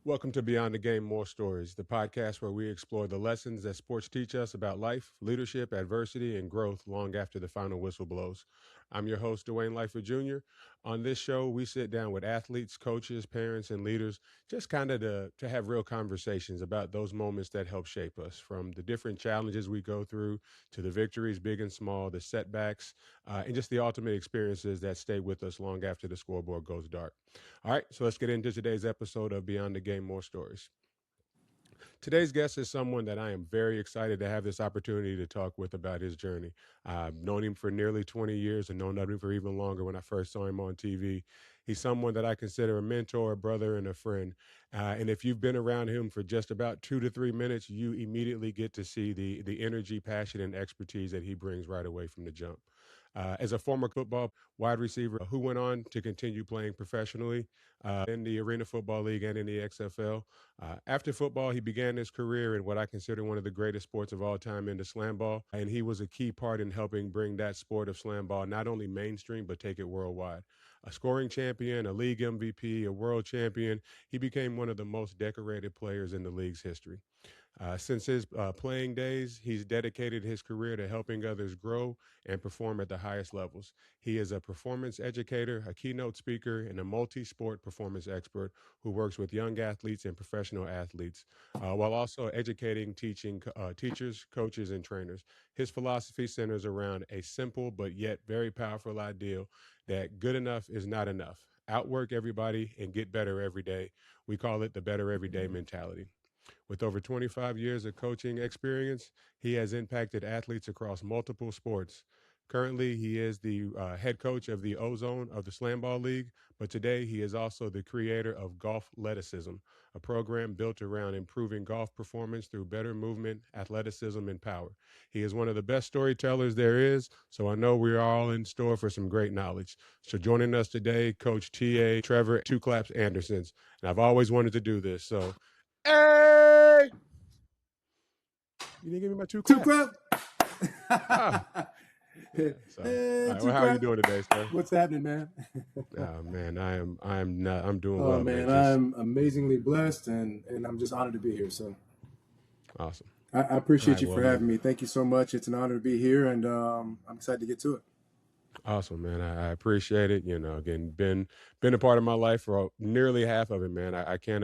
Welcome to Beyond the Game More Stories, the podcast where we explore the lessons that sports teach us about life, leadership, adversity, and growth long after the final whistle blows. I'm your host, Dwayne Lightfoot Jr. On this show, we sit down with athletes, coaches, parents, and leaders just kind of to have real conversations about those moments that help shape us, from the different challenges we go through to the victories, big and small, the setbacks, and just the ultimate experiences that stay with us long after the scoreboard goes dark. All right, so let's get into today's episode of Beyond the Game More Stories. Today's guest is someone that I am very excited to have this opportunity to talk with about his journey. I've known him for nearly 20 years and known him for even longer when I first saw him on TV. He's someone that I consider a mentor, a brother, and a friend. And if you've been around him for just about 2 to 3 minutes, you immediately get to see the energy, passion, and expertise that he brings right away from the jump. As a former football wide receiver who went on to continue playing professionally in the Arena Football League and in the XFL. After football, he began his career in what I consider one of the greatest sports of all time, into slam ball, and he was a key part in helping bring that sport of slam ball not only mainstream, but take it worldwide. A scoring champion, a league MVP, a world champion, he became one of the most decorated players in the league's history. Since his playing days, he's dedicated his career to helping others grow and perform at the highest levels. He is a performance educator, a keynote speaker, and a multi-sport performance expert who works with young athletes and professional athletes, while also educating, teaching teachers, coaches, and trainers. His philosophy centers around a simple but yet very powerful ideal that good enough is not enough. Outwork everybody and get better every day. We call it the better every day mentality. With over 25 years of coaching experience, he has impacted athletes across multiple sports. Currently, he is the head coach of the Ozone of the Slam Ball League, but today he is also the creator of Golf Athleticism, a program built around improving golf performance through better movement, athleticism, and power. He is one of the best storytellers there is, so I know we're all in store for some great knowledge. So joining us today, Coach T.A. Trevor Two Claps Andersons. And I've always wanted to do this, so hey! You didn't give me my two claps. Two clap. Ah. Yeah, so, Hey, all right, two well, how are you clap. doing today, sir? What's happening, man? Oh man, I'm doing Oh well, man, man. I'm amazingly blessed, and I'm just honored to be here. So Awesome. I All appreciate right, you for well, having me. Thank you so much. It's an honor to be here, and I'm excited to get to it. awesome, man. I appreciate it. Again, been a part of my life for nearly half of it, man. I can't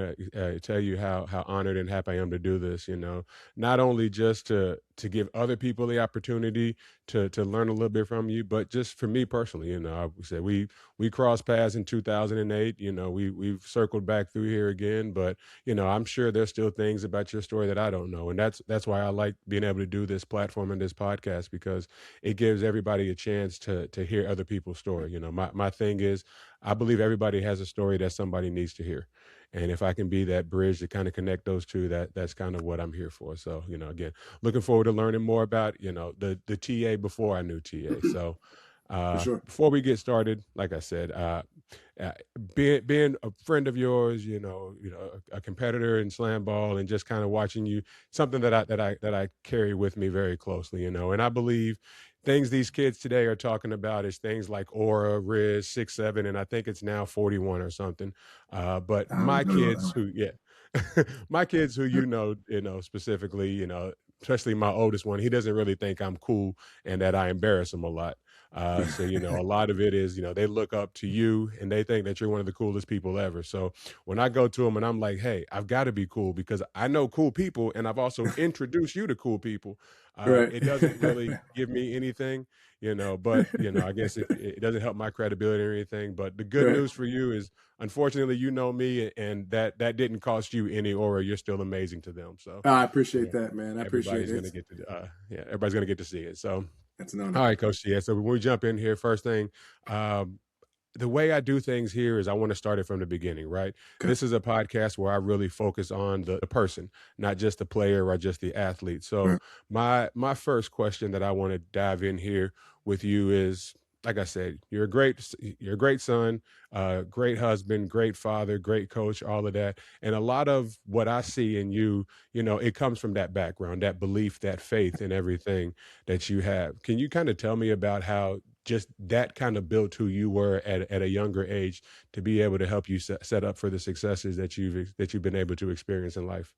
tell you how honored and happy I am to do this. Not only just to give other people the opportunity to learn a little bit from you, but just for me personally. I would say we crossed paths in 2008. We've circled back through here again, but I'm sure there's still things about your story that I don't know, and that's why I like being able to do this platform and this podcast, because it gives everybody a chance to hear other people's story. My thing is, I believe everybody has a story that somebody needs to hear. And if I can be that bridge to kind of connect those two, that's kind of what I'm here for. So, again, looking forward to learning more about, the TA before I knew TA. So For sure. before we get started, like I said, being a friend of yours, a competitor in slam ball, and just kind of watching you, something that I carry with me very closely, and I believe things these kids today are talking about is things like Aura, Riz, 6'7", and I think it's now 41 or something. But my kids my kids who specifically, especially my oldest one, he doesn't really think I'm cool and that I embarrass him a lot. So, a lot of it is, they look up to you and they think that you're one of the coolest people ever. So when I go to them and I'm like, hey, I've got to be cool because I know cool people and I've also introduced you to cool people. Right. It doesn't really give me anything, but I guess it doesn't help my credibility or anything. But the good Right. news for you is, unfortunately, me, and that didn't cost you any aura. You're still amazing to them. So, I you appreciate know, that, man. I appreciate it. everybody's gonna get to see it. So, That's an honor. all right, Coach. Yeah. So when we jump in here, first thing, um, the way I do things here is I want to start it from the beginning, right? Okay. This is a podcast where I really focus on the person, not just the player or just the athlete. So Right. my first question that I want to dive in here with you is, like I said, you're a great son, great husband, great father, great coach, all of that. And a lot of what I see in you, it comes from that background, that belief, that faith in everything that you have. Can you kind of tell me about how just that kind of built who you were at a younger age to be able to help you set up for the successes that you've been able to experience in life?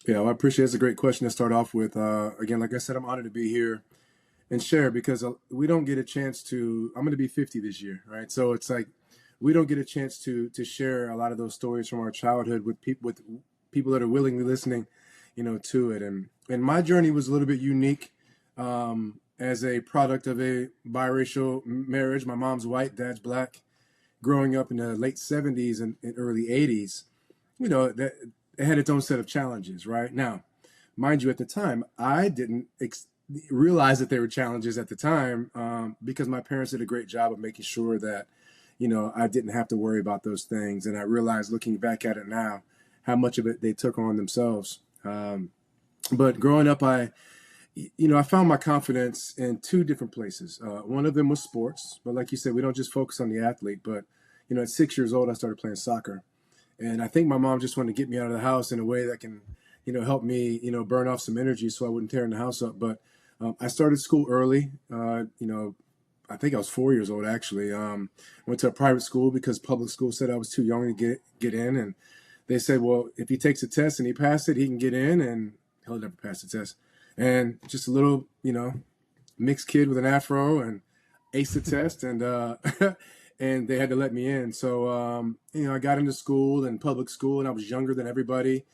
Yeah, well, I appreciate it. It's a great question to start off with. Again, like I said, I'm honored to be here and share because we don't get a chance to. I'm going to be 50 this year, right? So it's like we don't get a chance to share a lot of those stories from our childhood with people that are willingly listening, to it. And my journey was a little bit unique as a product of a biracial marriage. My mom's white, dad's black. Growing up in the late 70s and early 80s, that it had its own set of challenges. Right now, mind you, at the time, I didn't realize that there were challenges at the time because my parents did a great job of making sure that, I didn't have to worry about those things. And I realized looking back at it now, how much of it they took on themselves. But growing up, I found my confidence in two different places. One of them was sports, but like you said, we don't just focus on the athlete. But at 6 years old, I started playing soccer, and I think my mom just wanted to get me out of the house in a way that can, help me, burn off some energy so I wouldn't tear the house up. But I started school early. I think I was 4 years old actually. Went to a private school because public school said I was too young to get in, and they said, well, if he takes a test and he passed it, he can get in, and he'll never pass the test. And just a little, mixed kid with an afro and aced the test, and and they had to let me in. So I got into school and public school, and I was younger than everybody,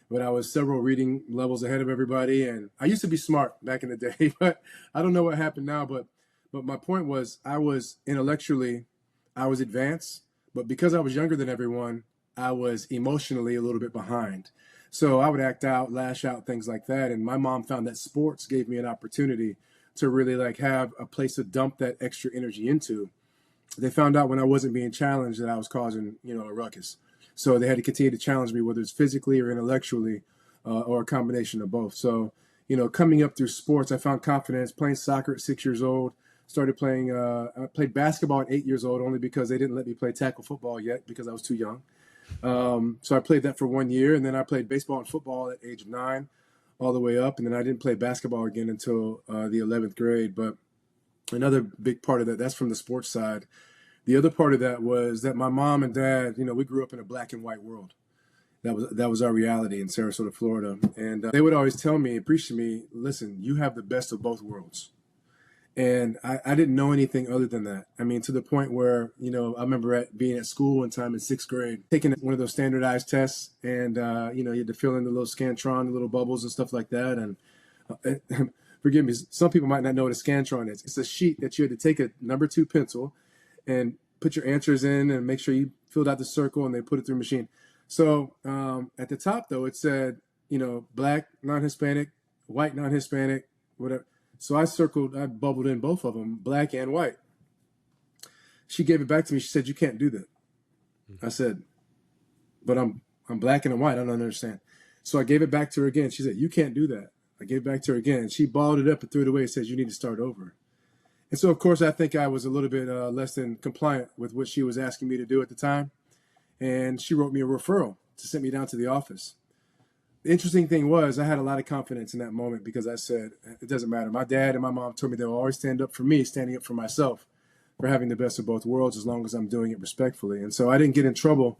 but I was several reading levels ahead of everybody. And I used to be smart back in the day, but I don't know what happened now. But my point was, I was intellectually, I was advanced, but because I was younger than everyone, I was emotionally a little bit behind. So I would act out, lash out, things like that. And my mom found that sports gave me an opportunity to really have a place to dump that extra energy into. They found out when I wasn't being challenged that I was causing, a ruckus. So they had to continue to challenge me, whether it's physically or intellectually, or a combination of both. So, coming up through sports, I found confidence playing soccer at 6 years old. Started playing, I played basketball at 8 years old only because they didn't let me play tackle football yet because I was too young. So I played that for 1 year, and then I played baseball and football at age 9 all the way up. And then I didn't play basketball again until the 11th grade. But another big part of that's from the sports side. The other part of that was that my mom and dad, we grew up in a black and white world. That was our reality in Sarasota, Florida. And they would always tell me, preach to me, listen, you have the best of both worlds. And I didn't know anything other than that. I mean, to the point where, I remember being at school one time in 6th grade, taking one of those standardized tests, and, you had to fill in the little Scantron, the little bubbles and stuff like that. And forgive me, some people might not know what a Scantron is. It's a sheet that you had to take a number 2 pencil and put your answers in and make sure you filled out the circle, and they put it through a machine. So at the top, though, it said, black, non-Hispanic, white, non-Hispanic, whatever. So I bubbled in both of them, black and white. She gave it back to me. She said, you can't do that. I said, but I'm black and I'm white. I don't understand. So I gave it back to her again. She said, you can't do that. I gave it back to her again. She balled it up and threw it away and said, you need to start over. And so, of course, I think I was a little bit less than compliant with what she was asking me to do at the time. And she wrote me a referral to send me down to the office. The interesting thing was I had a lot of confidence in that moment because I said, it doesn't matter. My dad and my mom told me they'll always stand up for me, standing up for myself, for having the best of both worlds as long as I'm doing it respectfully. And so I didn't get in trouble,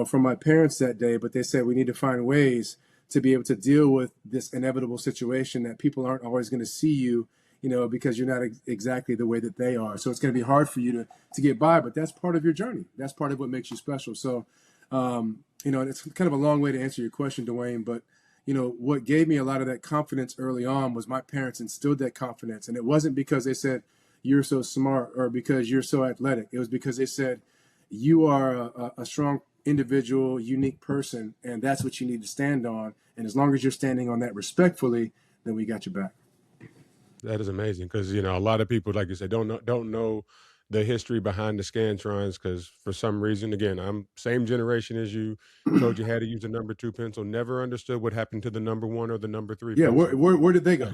from my parents that day, but they said we need to find ways to be able to deal with this inevitable situation that people aren't always going to see you, because you're not exactly the way that they are. So it's going to be hard for you to get by, but that's part of your journey. That's part of what makes you special. So, it's kind of a long way to answer your question, Dwayne, but what gave me a lot of that confidence early on was my parents instilled that confidence. And it wasn't because they said, you're so smart or because you're so athletic. It was because they said, you are a strong individual, unique person, and that's what you need to stand on. And as long as you're standing on that respectfully, then we got your back. That is amazing because a lot of people, like you said, don't know the history behind the Scantrons because for some reason, again, I'm same generation as you. Told you how to use a number two pencil. Never understood what happened to the number one or the number three Yeah, pencil. where did they go?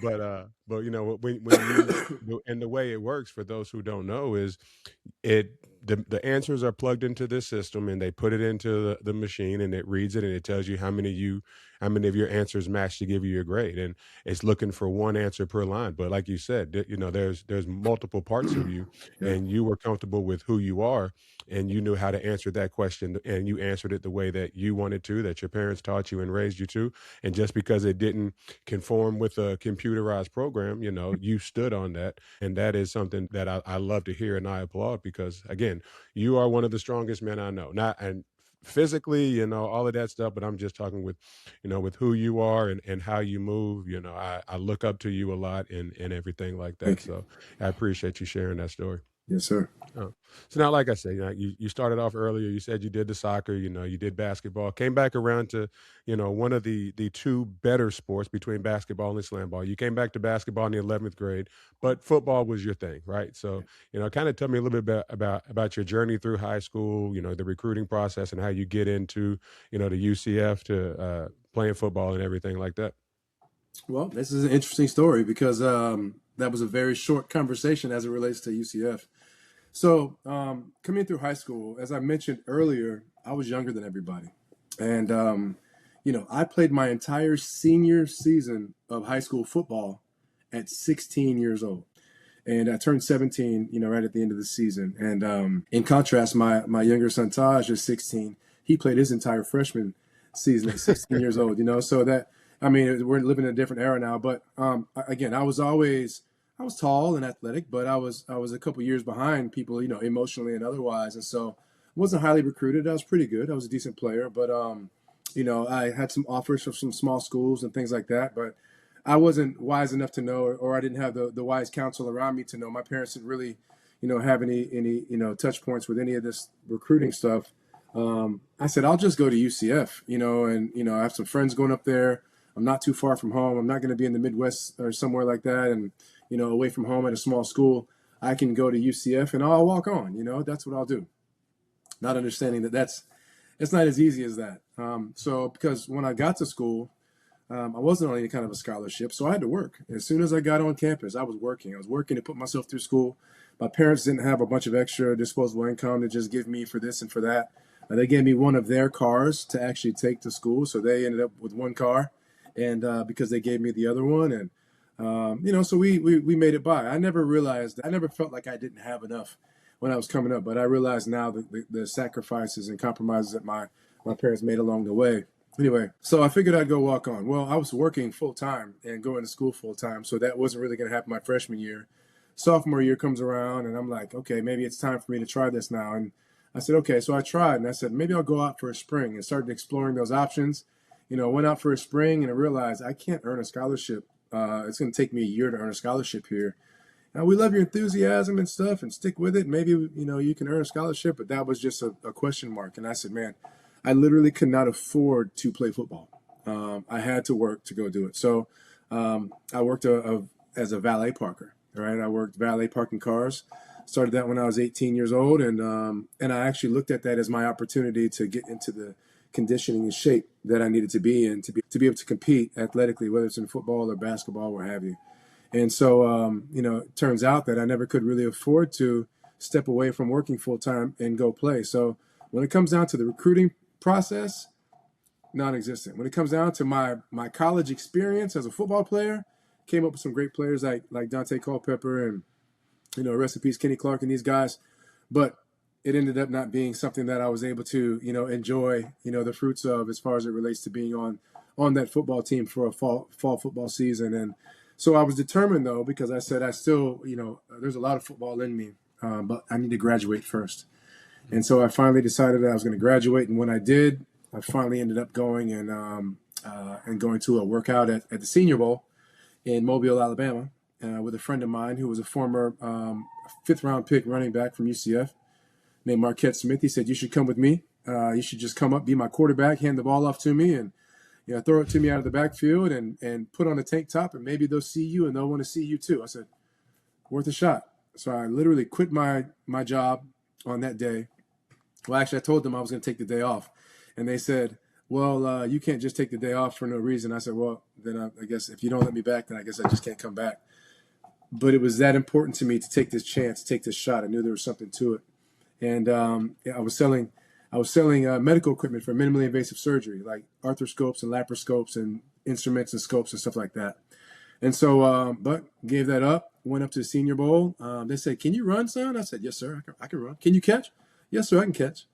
But when you and the way it works for those who don't know is the answers are plugged into this system and they put it into the machine and it reads it and it tells you how many of your answers match to give you your grade, and it's looking for one answer per line. But like you said, there's multiple parts of you, Yeah. and you were comfortable with who you are, and you knew how to answer that question, and you answered it the way that you wanted to, that your parents taught you and raised you to. And just because it didn't conform with a computerized program, you stood on that. And that is something that I love to hear and I applaud because, again, you are one of the strongest men I know. Not and physically, all of that stuff, but I'm just talking with who you are and how you move. I look up to you a lot and everything like that. Thank you. So I appreciate you sharing that story. Yes, sir. Oh. So now, like I said, you started off earlier. You said you did the soccer. You did basketball. Came back around to one of the two better sports between basketball and slam ball. You came back to basketball in the 11th grade, but football was your thing, right? So kind of tell me a little bit about your journey through high school. The recruiting process and how you get into the UCF to playing football and everything like that. Well, this is an interesting story because that was a very short conversation as it relates to UCF. So, coming through high school, as I mentioned earlier, I was younger than everybody. And, I played my entire senior season of high school football at 16 years old. And I turned 17, right at the end of the season. And in contrast, my younger son, Taj, is 16. He played his entire freshman season at 16 years old, so that, we're living in a different era now. But again, I was tall and athletic, but I was a couple years behind people, emotionally and otherwise. And so I wasn't highly recruited. I was pretty good. I was a decent player, but I had some offers from some small schools and things like that. But I wasn't wise enough to know, or I didn't have the wise counsel around me to know. My parents didn't really, have any touch points with any of this recruiting stuff. I said, I'll just go to UCF, and I have some friends going up there. I'm not too far from home. I'm not going to be in the Midwest or somewhere like that, and away from home at a small school. I can go to UCF and I'll walk on. That's what I'll do. Not understanding that it's not as easy as that. So because when I got to school, I wasn't on any kind of a scholarship, so I had to work. As soon as I got on campus, I was working. I was working to put myself through school. My parents didn't have a bunch of extra disposable income to just give me for this and for that. They gave me one of their cars to actually take to school, so they ended up with one car, and because they gave me the other one, and so we made it by. I never felt like I didn't have enough when I was coming up, but I realize now the sacrifices and compromises that my parents made along the way. Anyway, so I figured I'd go walk on. Well, I was working full time and going to school full time, so that wasn't really going to happen my freshman year. Sophomore year comes around, and I'm like, okay, maybe it's time for me to try this now. And I said, okay, so I tried, and I said, maybe I'll go out for a spring, and started exploring those options. Went out for a spring, and I realized I can't earn a scholarship. It's going to take me a year to earn a scholarship here. Now, we love your enthusiasm and stuff, and stick with it. Maybe, you can earn a scholarship, but that was just a question mark. And I said, man, I literally could not afford to play football. I had to work to go do it. So I worked as a valet parker, right? I worked valet parking cars. Started that when I was 18 years old, and I actually looked at that as my opportunity to get into the conditioning and shape that I needed to be in to be able to compete athletically, whether it's in football or basketball, what have you. And so, it turns out that I never could really afford to step away from working full time and go play. So when it comes down to the recruiting process, non-existent. When it comes down to my college experience as a football player, came up with some great players like Dante Culpepper and, rest in peace, Kenny Clark and these guys. But it ended up not being something that I was able to, enjoy, the fruits of as far as it relates to being on that football team for a fall football season. And So I was determined though, because I said I still, there's a lot of football in me, but I need to graduate first. And so I finally decided that I was going to graduate. And when I did, I finally ended up going and going to a workout at the Senior Bowl in Mobile, Alabama, with a friend of mine who was a former fifth round pick running back from UCF named Marquette Smith. He said, "You should come with me. You should just come up, be my quarterback, hand the ball off to me, and throw it to me out of the backfield and put on a tank top, and maybe they'll see you and they'll want to see you too." I said, "Worth a shot." So I literally quit my job on that day. Well, actually, I told them I was going to take the day off. And they said, "Well, you can't just take the day off for no reason." I said, "Well, then I guess if you don't let me back, then I guess I just can't come back." But it was that important to me to take this chance, take this shot. I knew there was something to it. And I was selling medical equipment for minimally invasive surgery, like arthroscopes and laparoscopes and instruments and scopes and stuff like that. And so, but gave that up, went up to the Senior Bowl. They said, "Can you run, son?" I said, "Yes, sir, I can run." "Can you catch?" "Yes, sir, I can catch."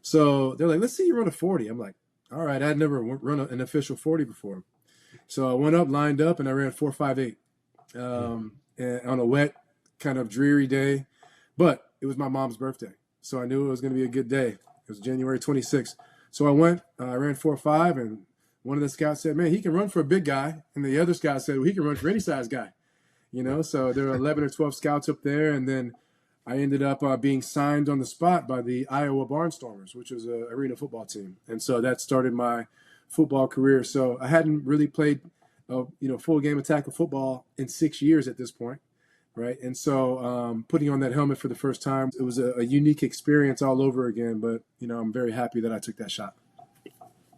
So they're like, "Let's see you run a 40. I'm like, "All right." I'd never run an official 40 before. So I went up, lined up, and I ran 4.58 on a wet, kind of dreary day. But it was my mom's birthday. So I knew it was going to be a good day. It was January 26th. So I went, I ran 4.5, and one of the scouts said, "Man, he can run for a big guy." And the other scout said, "Well, he can run for any size guy." So there were 11 or 12 scouts up there. And then I ended up being signed on the spot by the Iowa Barnstormers, which was an arena football team. And so that started my football career. So I hadn't really played full game of tackle football in 6 years at this point. Right. And so putting on that helmet for the first time, it was a unique experience all over again. But, I'm very happy that I took that shot.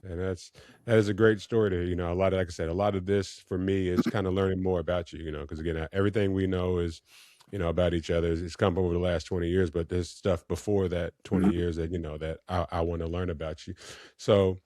And that is a great story to, a lot of, like I said, a lot of this for me is kind of learning more about you, because again, everything we know is, about each other it's come over the last 20 years, but there's stuff before that 20 Mm-hmm. years that, that I want to learn about you. So,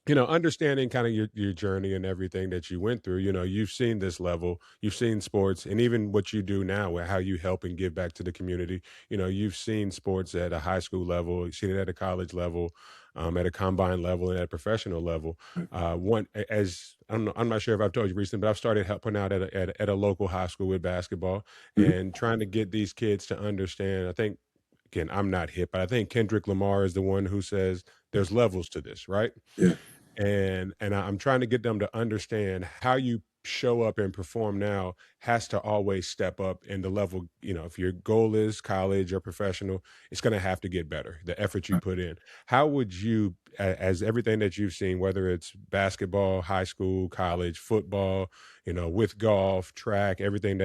understanding kind of your journey and everything that you went through, you've seen this level, you've seen sports, and even what you do now, where how you help and give back to the community. You've seen sports at a high school level, you've seen it at a college level, at a combine level, and at a professional level. As I don't know, I'm not sure if I've told you recently, but I've started helping out at a local high school with basketball Mm-hmm. and trying to get these kids to understand. I think, again, I'm not hip, but I think Kendrick Lamar is the one who says there's levels to this, right? Yeah. And I'm trying to get them to understand how you show up and perform now has to always step up in the level. If your goal is college or professional, it's going to have to get better, the effort you put in. How would you, as everything that you've seen, whether it's basketball, high school, college, football, with golf, track, everything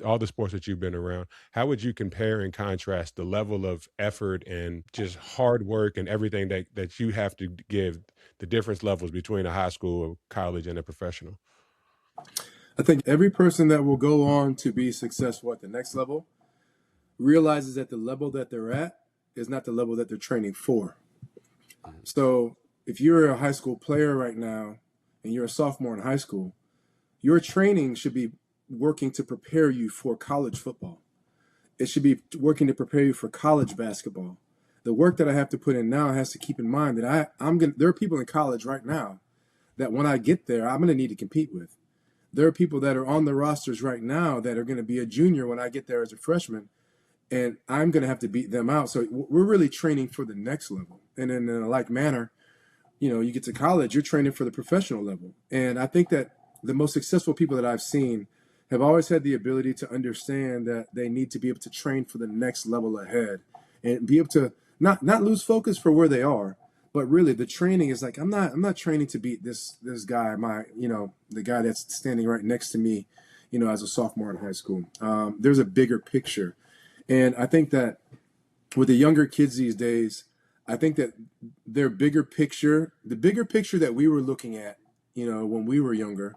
all the sports that you've been around, how would you compare and contrast the level of effort and just hard work and everything that you have to give, the difference levels between a high school, or college, and a professional? I think every person that will go on to be successful at the next level realizes that the level that they're at is not the level that they're training for. Mhm. So if you're a high school player right now and you're a sophomore in high school, your training should be working to prepare you for college football. It should be working to prepare you for college basketball. The work that I have to put in now has to keep in mind that there are people in college right now that when I get there, I'm going to need to compete with. There are people that are on the rosters right now that are going to be a junior when I get there as a freshman, and I'm going to have to beat them out. So we're really training for the next level. And in a like manner, you get to college, you're training for the professional level. And I think that the most successful people that I've seen have always had the ability to understand that they need to be able to train for the next level ahead and be able to not lose focus for where they are, but really the training is like, I'm not training to beat this guy, the guy that's standing right next to me, as a sophomore in high school. There's a bigger picture. And I think that with the younger kids these days, I think that the bigger picture that we were looking at, when we were younger,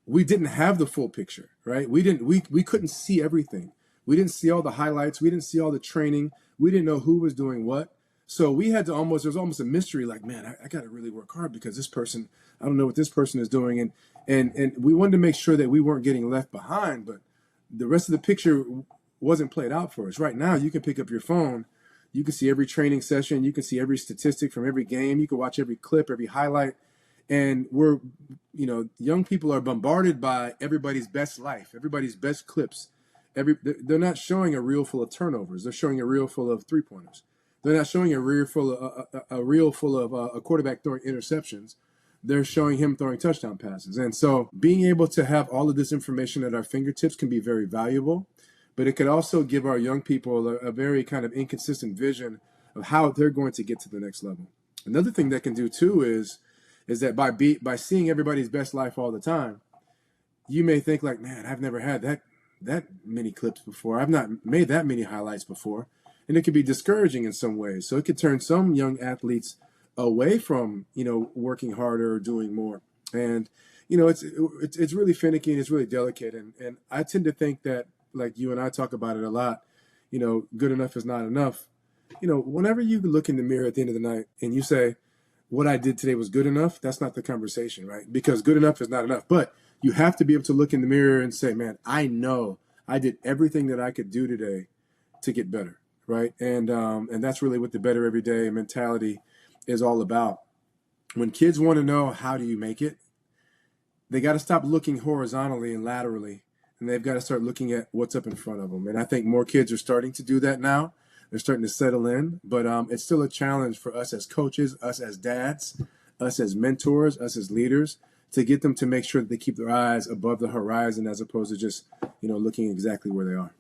we didn't have the full picture, right? We couldn't see everything. We didn't see all the highlights. We didn't see all the training. We didn't know who was doing what. So we had to there's almost a mystery, like, man, I got to really work hard because this person, I don't know what this person is doing. And we wanted to make sure that we weren't getting left behind, but the rest of the picture wasn't played out for us. Right now, you can pick up your phone. You can see every training session. You can see every statistic from every game. You can watch every clip, every highlight. And we're, young people are bombarded by everybody's best life, everybody's best clips. They're not showing a reel full of turnovers. They're showing a reel full of 3-pointers. They're not showing a reel full of a quarterback throwing interceptions. They're showing him throwing touchdown passes. And so being able to have all of this information at our fingertips can be very valuable, but it could also give our young people a very kind of inconsistent vision of how they're going to get to the next level. Another thing that can do too is that by seeing everybody's best life all the time, you may think like, man, I've never had that many clips before. I've not made that many highlights before. And it can be discouraging in some ways. So it could turn some young athletes away from, working harder or doing more. And, it's really finicky and it's really delicate. And I tend to think that, like you and I talk about it a lot, good enough is not enough. Whenever you look in the mirror at the end of the night and you say, what I did today was good enough, that's not the conversation, right? Because good enough is not enough. But you have to be able to look in the mirror and say, man, I know I did everything that I could do today to get better, right? And that's really what the better everyday mentality is all about. When kids want to know how do you make it, they got to stop looking horizontally and laterally, and they've got to start looking at what's up in front of them. And I think more kids are starting to do that now. They're starting to settle in, but it's still a challenge for us as coaches, us as dads, us as mentors, us as leaders, to get them to make sure that they keep their eyes above the horizon as opposed to just, looking exactly where they are.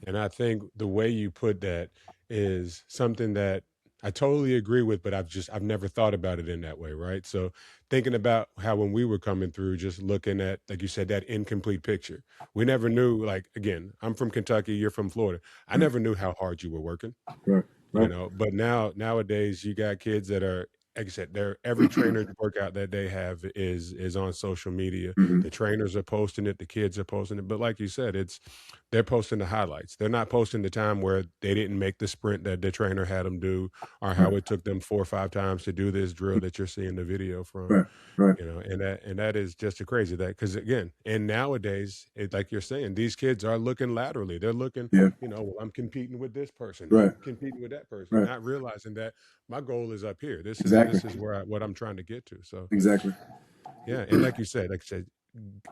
And I think the way you put that is something that I totally agree with, but I've never thought about it in that way, right? So thinking about how when we were coming through, just looking at, like you said, that incomplete picture. We never knew, like, again, I'm from Kentucky, you're from Florida. I never knew how hard you were working. Right. Right. But nowadays you got kids that are, like I said, every trainer's workout that they have is on social media. Mm-hmm. The trainers are posting it, the kids are posting it. But like you said, they're posting the highlights. They're not posting the time where they didn't make the sprint that the trainer had them do, or how it took them 4 or 5 times to do this drill that you're seeing the video from. Right. Right. And that is just a crazy that, because again, and nowadays, like you're saying, these kids are looking laterally. They're looking, Yeah. well, I'm competing with this person, Right. I'm competing with that person, Right. not realizing that my goal is up here. This Exactly. is what I'm trying to get to. So Exactly. yeah, and like you said,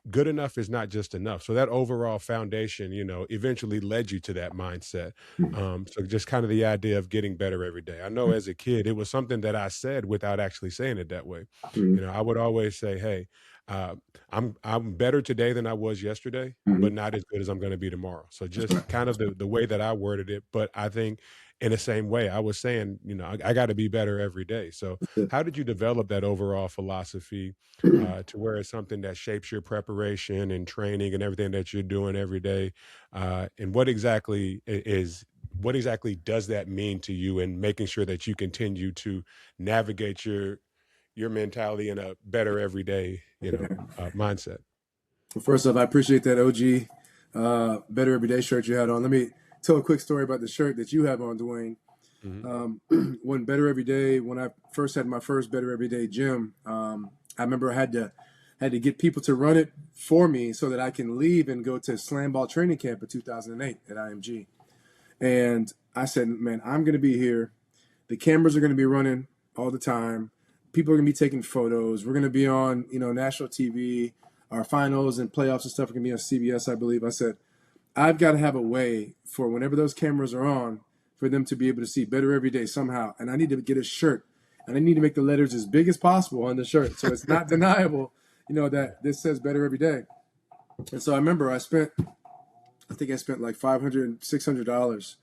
good enough is not just enough. So that overall foundation, eventually led you to that mindset. So just kind of the idea of getting better every day. I know as a kid, it was something that I said without actually saying it that way. Mm-hmm. I would always say, hey, I'm better today than I was yesterday, Mm-hmm. but not as good as I'm going to be tomorrow. So just kind of the way that I worded it. But I think in the same way, I was saying, I got to be better every day. So how did you develop that overall philosophy to where it's something that shapes your preparation and training and everything that you're doing every day? And what exactly does that mean to you in making sure that you continue to navigate your mentality in a better everyday, mindset? Well, first off, I appreciate that OG Better Everyday shirt you had on. Let me tell a quick story about the shirt that you have on, Dwayne. Mm-hmm. When Better Everyday, when I first had my first Better Everyday gym, I remember I had to get people to run it for me so that I can leave and go to Slam Ball training camp in 2008 at IMG. And I said, man, I'm going to be here. The cameras are going to be running all the time. People are going to be taking photos. We're going to be on, national TV. Our finals and playoffs and stuff are going to be on CBS, I believe. I said, I've got to have a way for whenever those cameras are on, for them to be able to see Better Every Day somehow. And I need to get a shirt. And I need to make the letters as big as possible on the shirt, so it's not deniable, that this says Better Every Day. And so I remember I spent like $500, $600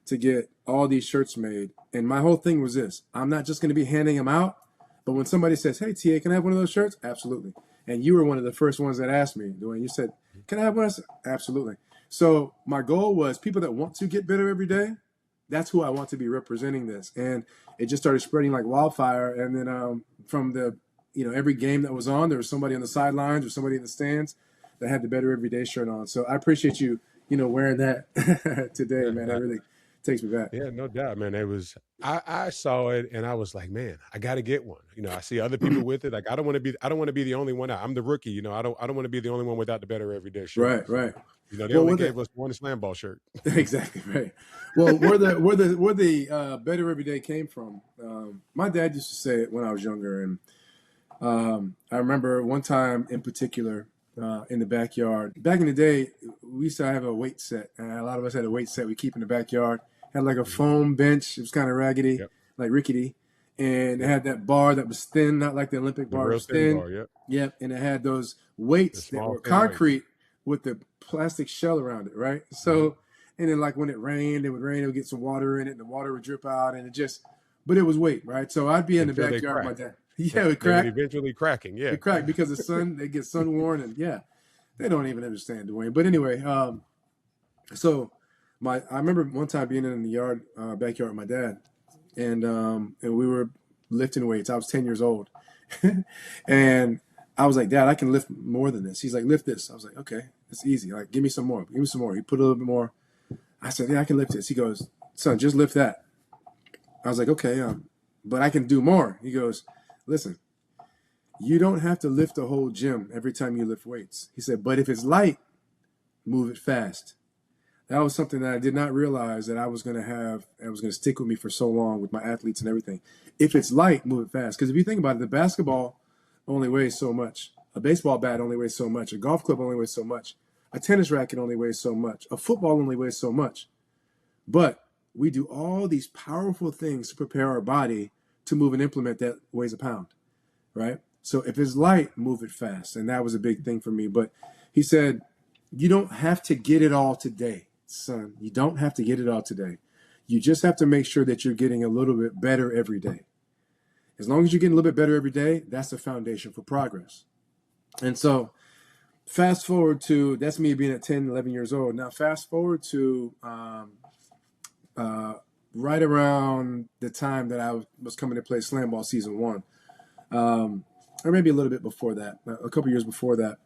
to get all these shirts made. And my whole thing was this: I'm not just going to be handing them out, but when somebody says, hey, TA, can I have one of those shirts? Absolutely. And you were one of the first ones that asked me, Dwayne. You said, can I have one? I said, absolutely. So my goal was people that want to get better every day, that's who I want to be representing this. And it just started spreading like wildfire. And then from the, every game that was on, there was somebody on the sidelines or somebody in the stands that had the Better Everyday shirt on. So I appreciate you, wearing that today, man. That really takes me back. Yeah, no doubt, man. I saw it and I was like, man, I got to get one. I see other people with it. Like, I don't want to be the only one out. I'm the rookie. I don't want to be the only one without the Better Everyday shirt. Right, right. They only gave us one Slam Ball shirt. Exactly right. Well, where the Better Everyday came from, my dad used to say it when I was younger, and I remember one time in particular in the backyard. Back in the day, we used to have a weight set. A lot of us had a weight set we keep in the backyard. Had like a Hmm. foam bench. It was kind of raggedy, Yep. like rickety, and it Yep. had that bar that was thin, not like the Olympic The bar. It real was thin thin. bar. Yep. Yep, and it had those The weights that small were thin weights. concrete with the plastic shell around it, right? Hmm. So, and then like when it rained, it would get some water in it, and the water would drip out, and it just, but it was weight, right? So I'd be in the Until they backyard with my crack. dad. Yeah, it Yep. would They would crack. eventually cracking. Yeah. It cracked because the sun, they get sun worn, and yeah, they don't even understand Dwayne. But anyway, so I remember one time being in the yard, backyard with my dad, and we were lifting weights. I was 10 years old, and I was like, Dad, I can lift more than this. He's like, lift this. I was like, okay, it's easy. Like, give me some more. Give me some more. He put a little bit more. I said, yeah, I can lift this. He goes, son, just lift that. I was like, okay, but I can do more. He goes, listen, you don't have to lift the whole gym every time you lift weights. He said, but if it's light, move it fast. That was something that I did not realize that I was going to have, I was going to stick with me for so long with my athletes and everything. If it's light, move it fast. Because if you think about it, the basketball only weighs so much. A baseball bat only weighs so much. A golf club only weighs so much. A tennis racket only weighs so much. A football only weighs so much. But we do all these powerful things to prepare our body to move an implement that weighs a pound, right? So if it's light, move it fast. And that was a big thing for me. But he said, you don't have to get it all today, son. You don't have to get it all today. You just have to make sure that you're getting a little bit better every day. As long as you're getting a little bit better every day, that's the foundation for progress. And so fast forward to, that's me being at 10, 11 years old. Now fast forward to right around the time that I was coming to play Slam Ball season one. Or maybe a little bit before that, a couple years before that.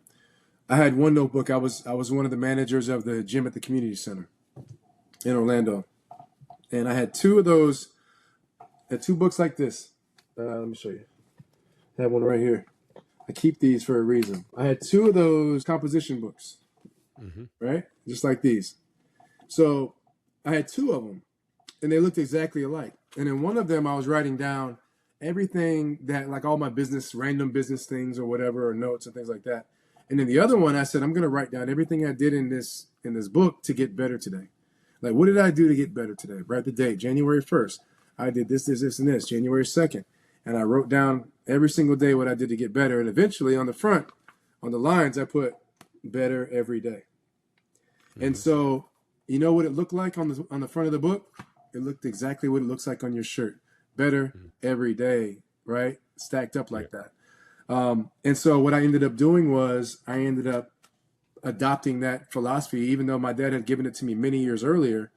I had one notebook. I was one of the managers of the gym at the community center in Orlando, and I had two of those. I had two books like this. Let me show you. I have one right here. I keep these for a reason. I had two of those composition books, Hmm. right, just like these. So I had two of them, and they looked exactly alike. And in one of them, I was writing down everything that, like all my business, random business things or whatever, or notes and things like that. And then the other one, I said, I'm going to write down everything I did in this book to get better today. Like, what did I do to get better today? Write the date, January 1st. I did this, this, this, and this, January 2nd. And I wrote down every single day what I did to get better. And eventually on the front, on the lines, I put better every day. And Hmm. so, you know what it looked like on the front of the book? It looked exactly what it looks like on your shirt. Better Hmm. every day, right? Stacked up Yeah. like that. And so what I ended up doing was I ended up adopting that philosophy, even though my dad had given it to me many years earlier.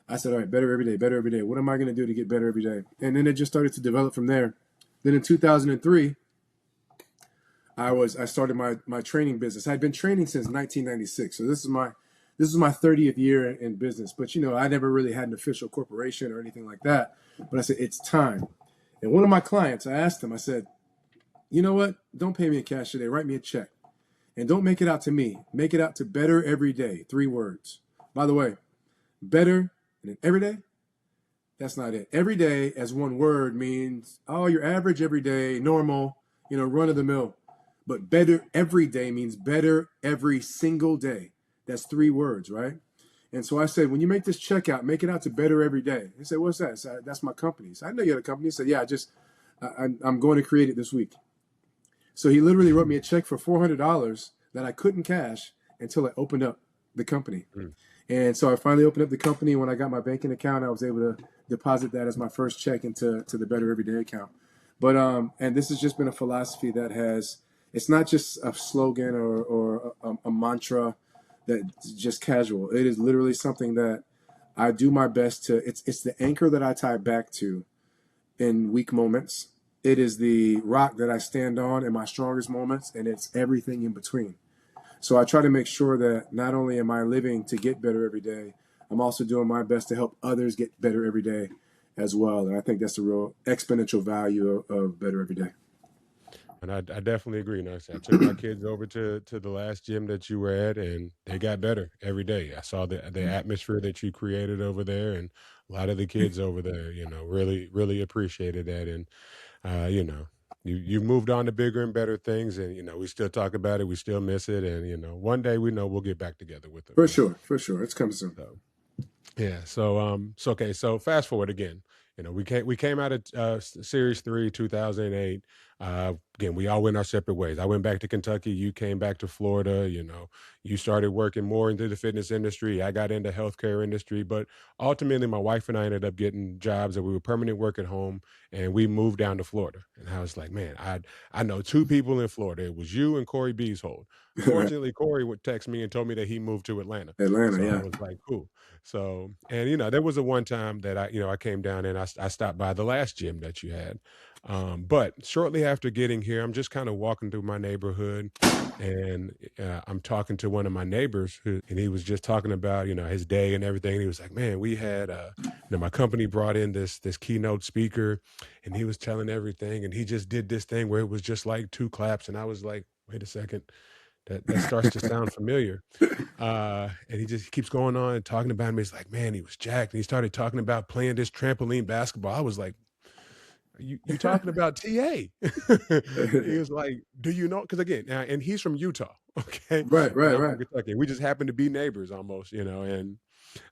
I said, all right, better every day, better every day. What am I going to do to get better every day? And then it just started to develop from there. Then in 2003, I started my training business. I'd been training since 1996. So this is my 30th year in business. But you know, I never really had an official corporation or anything like that. But I said, it's time. And one of my clients, I asked him, I said, you know what? Don't pay me in cash today. Write me a check. And don't make it out to me. Make it out to better every day. 3 words. By the way, better and then every day, that's not it. Every day as one word means, oh, your average every day, normal, you know, run of the mill. But better every day means better every single day. That's 3 words, right? And so I said, when you make this checkout, make it out to better every day. He said, what's that? I said, that's my company. So I know you have a company. He said, yeah, I'm going to create it this week. So he literally wrote me a check for $400 that I couldn't cash until I opened up the company. Mm. And so I finally opened up the company. When I got my banking account, I was able to deposit that as my first check into the Better Everyday account. But and this has just been a philosophy that has, it's not just a slogan or a mantra that's just casual. It is literally something that I do my best to, it's the anchor that I tie back to in weak moments. It is the rock that I stand on in my strongest moments, and it's everything in between. So I try to make sure that not only am I living to get better every day, I'm also doing my best to help others get better every day as well. And I think that's the real exponential value of better every day. And I definitely agree. And I took my kids over to the last gym that you were at, and they got better every day. I saw the atmosphere that you created over there, and a lot of the kids over there, really appreciated that. And you know. you moved on to bigger and better things, and we still talk about it, we still miss it, and one day we know we'll get back together with them. For sure, for sure, it's coming soon. So yeah. So okay. So fast forward again. We came out of Series 3, 2008. Again, we all went our separate ways. I went back to Kentucky. You came back to Florida. You started working more into the fitness industry. I got into healthcare industry, but ultimately, my wife and I ended up getting jobs that we were permanent work at home, and we moved down to Florida. And I was like, man, I know two people in Florida. It was you and Corey Beeshold. Fortunately, Corey would text me and told me that he moved to Atlanta. Atlanta, So I yeah. was like, cool. So, and there was a one time that I came down and I stopped by the last gym that you had. But shortly after getting here, I'm just kind of walking through my neighborhood, and I'm talking to one of my neighbors and he was just talking about, his day and everything. And he was like, man, we had, my company brought in this keynote speaker, and he was telling everything, and he just did this thing where it was just like two claps. And I was like, wait a second, that starts to sound familiar. And he just keeps going on and talking about him. He's like, man, he was jacked. And he started talking about playing this trampoline basketball. I was like, you talking about TA? He was like, do you know? Because again, and he's from Utah, okay? Right, And right, I'm right. from Kentucky. We just happen to be neighbors almost, and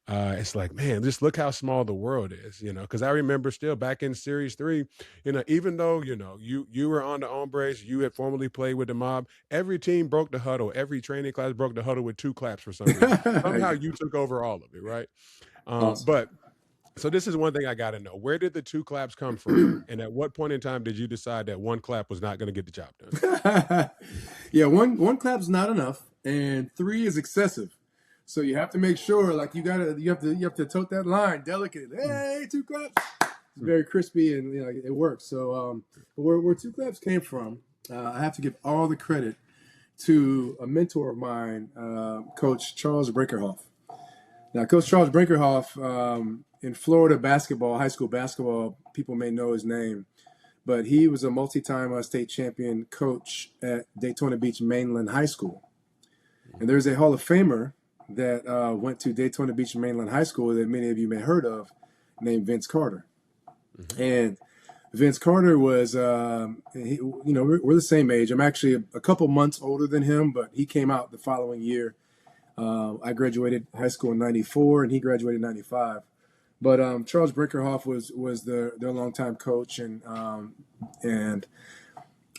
it's like, man, just look how small the world is, because I remember still back in Series 3, even though, you were on the Hombres, you had formerly played with the Mob, every team broke the huddle, every training class broke the huddle with two claps for some reason. Somehow you took over all of it, right? Awesome. But so this is one thing I got to know. Where did the two claps come from? And at what point in time did you decide that one clap was not going to get the job done? Yeah, one clap's not enough, and three is excessive. So you have to make sure, like you have to tote that line delicately. Hey, two claps. It's very crispy, and it works. So, but where two claps came from, I have to give all the credit to a mentor of mine, Coach Charles Brinkerhoff. Now, Coach Charles Brinkerhoff, in Florida basketball, high school basketball, people may know his name, but he was a multi-time state champion coach at Daytona Beach Mainland High School. And there's a Hall of Famer that went to Daytona Beach Mainland High School that many of you may have heard of, named Vince Carter. Mm-hmm. And Vince Carter was, we're the same age. I'm actually a couple months older than him, but he came out the following year. I graduated high school in '94, and he graduated in '95. But Charles Brinkerhoff was their longtime coach, and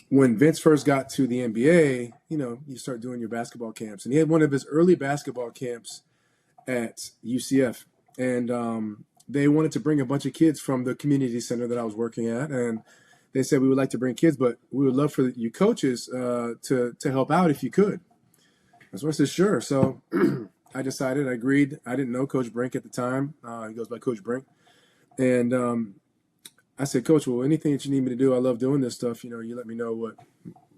when Vince first got to the NBA, you start doing your basketball camps, and he had one of his early basketball camps at UCF, and they wanted to bring a bunch of kids from the community center that I was working at, and they said, we would like to bring kids, but we would love for you coaches to help out if you could. So I said, sure. So I agreed. I didn't know Coach Brink at the time. He goes by Coach Brink. And I said, Coach, well, anything that you need me to do, I love doing this stuff. You let me know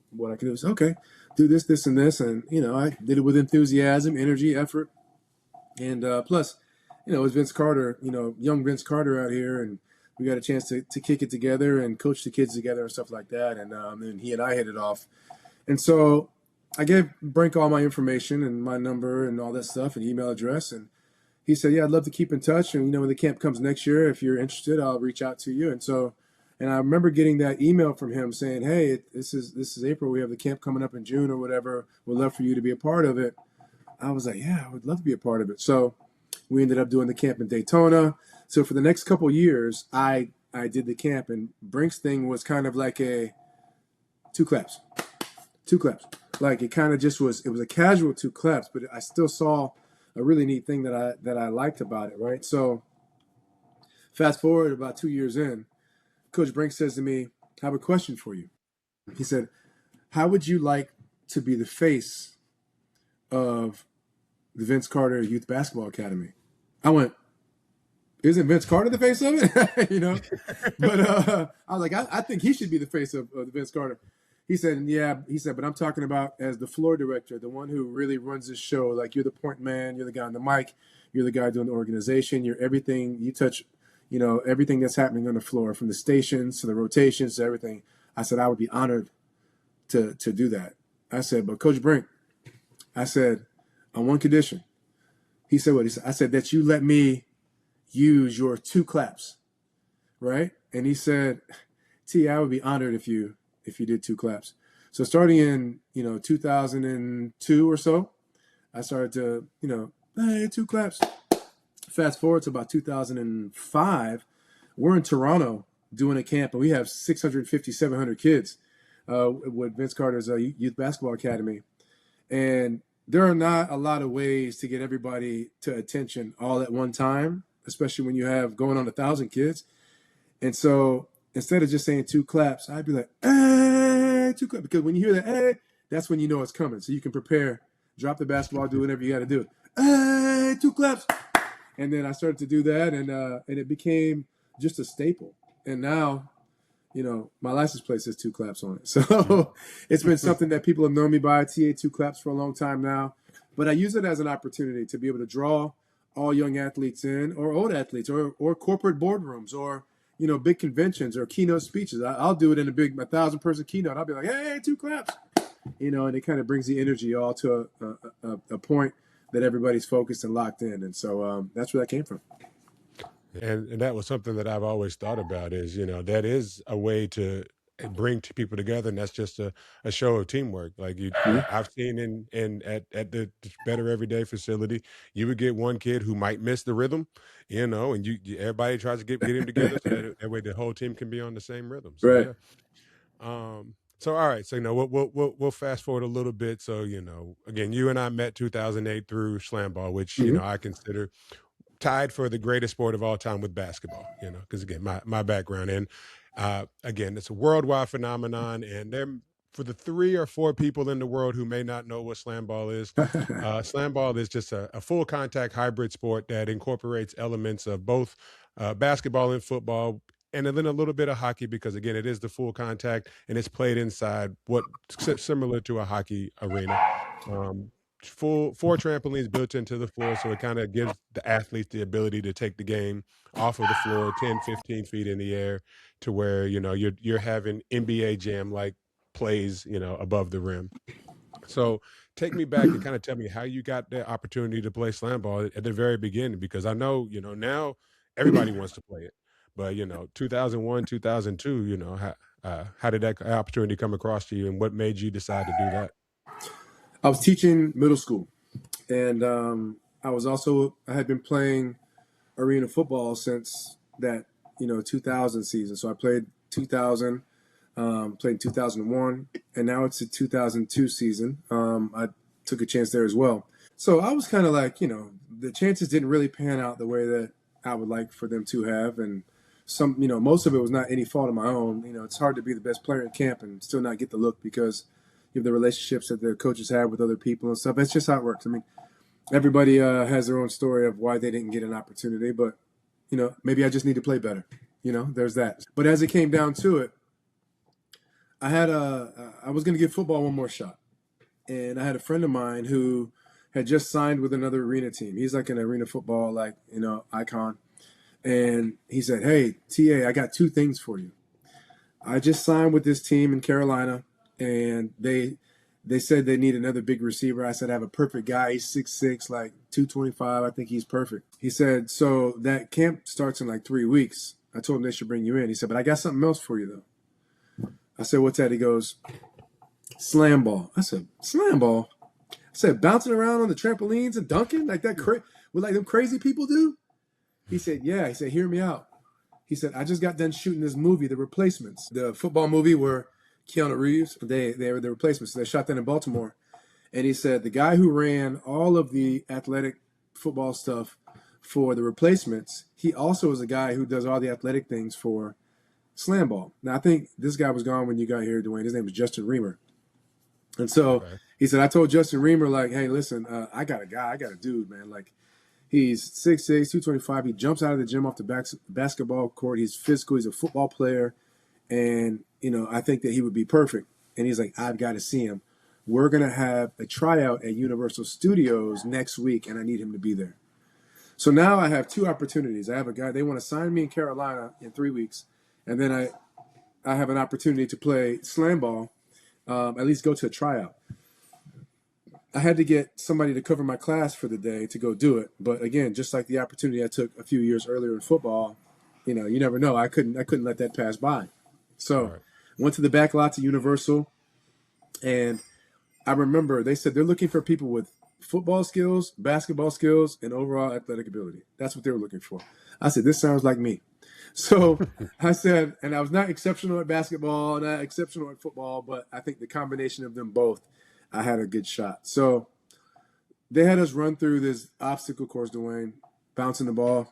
what I can do. I said, okay, do this, this, and this. And, I did it with enthusiasm, energy, effort. And plus, it was Vince Carter, young Vince Carter out here. And we got a chance to kick it together and coach the kids together and stuff like that. And then he and I hit it off. And so I gave Brink all my information and my number and all that stuff and email address. And he said, yeah, I'd love to keep in touch. And, when the camp comes next year, if you're interested, I'll reach out to you. And I remember getting that email from him saying, hey, this is April. We have the camp coming up in June or whatever. We'd love for you to be a part of it. I was like, yeah, I would love to be a part of it. So we ended up doing the camp in Daytona. So for the next couple of years, I did the camp, and Brink's thing was kind of like a two claps. Like it kind of just was, it was a casual two claps, but I still saw a really neat thing that I liked about it, right? So fast forward about 2 years in, Coach Brink says to me, I have a question for you. He said, how would you like to be the face of the Vince Carter Youth Basketball Academy? I went, isn't Vince Carter the face of it? But I was like, I think he should be the face of the Vince Carter. He said, but I'm talking about as the floor director, the one who really runs this show. Like, you're the point man, you're the guy on the mic, you're the guy doing the organization, you're everything. You touch, everything that's happening on the floor, from the stations to the rotations to everything. I said, I would be honored to do that. I said, but Coach Brink, I said, on one condition. He said, what? He said, I said, that you let me use your two claps, right? And he said, T, I would be honored if you if you did 2 claps. So starting in 2002 or so, I started to hey, 2 claps. Fast forward to about 2005, we're in Toronto doing a camp, and we have 650, 700 kids with Vince Carter's Youth Basketball Academy. And there are not a lot of ways to get everybody to attention all at one time, especially when you have going on 1,000 kids. And so instead of just saying 2 claps, I'd be like, hey, 2 claps. Because when you hear that, hey, that's when you know it's coming. So you can prepare, drop the basketball, do whatever you got to do. Hey, 2 claps. And then I started to do that, and it became just a staple. And now, my license plate says 2 claps on it. So it's been something that people have known me by, TA 2 claps, for a long time now. But I use it as an opportunity to be able to draw all young athletes in, or old athletes, or corporate boardrooms, or big conventions or keynote speeches. I'll do it in a big 1,000-person keynote. I'll be like, hey, 2 claps. And it kind of brings the energy all to a point that everybody's focused and locked in. And so that's where that came from. And that was something that I've always thought about is, that is a way to bring people together. And that's just a show of teamwork. Like I've seen at the Better Everyday facility, you would get one kid who might miss the rhythm, and everybody tries to get him together so that way the whole team can be on the same rhythm. So, Right. yeah. So, all right. So, we'll fast forward a little bit. So, again, you and I met 2008 through Slam Ball, which, I consider tied for the greatest sport of all time with basketball, because again, my background. And again, it's a worldwide phenomenon. And there, for the 3 or 4 people in the world who may not know what slam ball is, slam ball is just a full contact hybrid sport that incorporates elements of both basketball and football, and then a little bit of hockey, because again, it is the full contact and it's played inside what similar to a hockey arena. Four trampolines built into the floor, so it kind of gives the athletes the ability to take the game off of the floor 10, 15 feet in the air, to where you're having NBA jam like plays above the rim. So take me back and kind of tell me how you got the opportunity to play slam ball at the very beginning, because I know now everybody wants to play it, but 2001, 2002, how did that opportunity come across to you, and what made you decide to do that? I was teaching middle school, and I had been playing arena football since that 2000 season. So I played 2000, played 2001, and now it's a 2002 season. I took a chance there as well. So I was kind of like, the chances didn't really pan out the way that I would like for them to have, and most of it was not any fault of my own. It's hard to be the best player in camp and still not get the look, because you have the relationships that the coaches have with other people and stuff. That's just how it works. I mean, everybody has their own story of why they didn't get an opportunity, but maybe I just need to play better. There's that. But as it came down to it, I was going to give football one more shot, and I had a friend of mine who had just signed with another arena team. He's like an arena football icon, and he said, "Hey, TA, I got 2 things for you. I just signed with this team in Carolina, and they said they need another big receiver." I said, "I have a perfect guy. He's 6'6", like 225. I think he's perfect." He said, "So that camp starts in like 3 weeks. I told him they should bring you in." He said, "But I got something else for you, though." I said, "What's that?" He goes, "Slam ball." I said, "Slam ball?" I said, "Bouncing around on the trampolines and dunking like that, what like them crazy people do?" He said, "Yeah." He said, "Hear me out." He said, "I just got done shooting this movie, The Replacements, the football movie where Keanu Reeves, they were the replacements. So they shot that in Baltimore." And he said, the guy who ran all of the athletic football stuff for The Replacements, he also is a guy who does all the athletic things for slam ball. Now, I think this guy was gone when you got here, Dwayne. His name was Justin Reamer. And so he said, I told Justin Reamer, like, "Hey, listen, I got a dude, man. Like, he's 6'6", 225. He jumps out of the gym off the basketball court. He's physical. He's a football player. And, I think that he would be perfect." And he's like, "I've got to see him. We're going to have a tryout at Universal Studios next week, and I need him to be there." So now I have 2 opportunities. I have a guy, they want to sign me in Carolina in 3 weeks. And then I have an opportunity to play slam ball, at least go to a tryout. I had to get somebody to cover my class for the day to go do it. But again, just like the opportunity I took a few years earlier in football, you never know. I couldn't let that pass by. So Went to the back lot to Universal, and I remember they said they're looking for people with football skills, basketball skills, and overall athletic ability. That's what they were looking for. I said, this sounds like me. So I said, and I was not exceptional at basketball, not exceptional at football, but I think the combination of them both, I had a good shot. So they had us run through this obstacle course, Dwayne, bouncing the ball.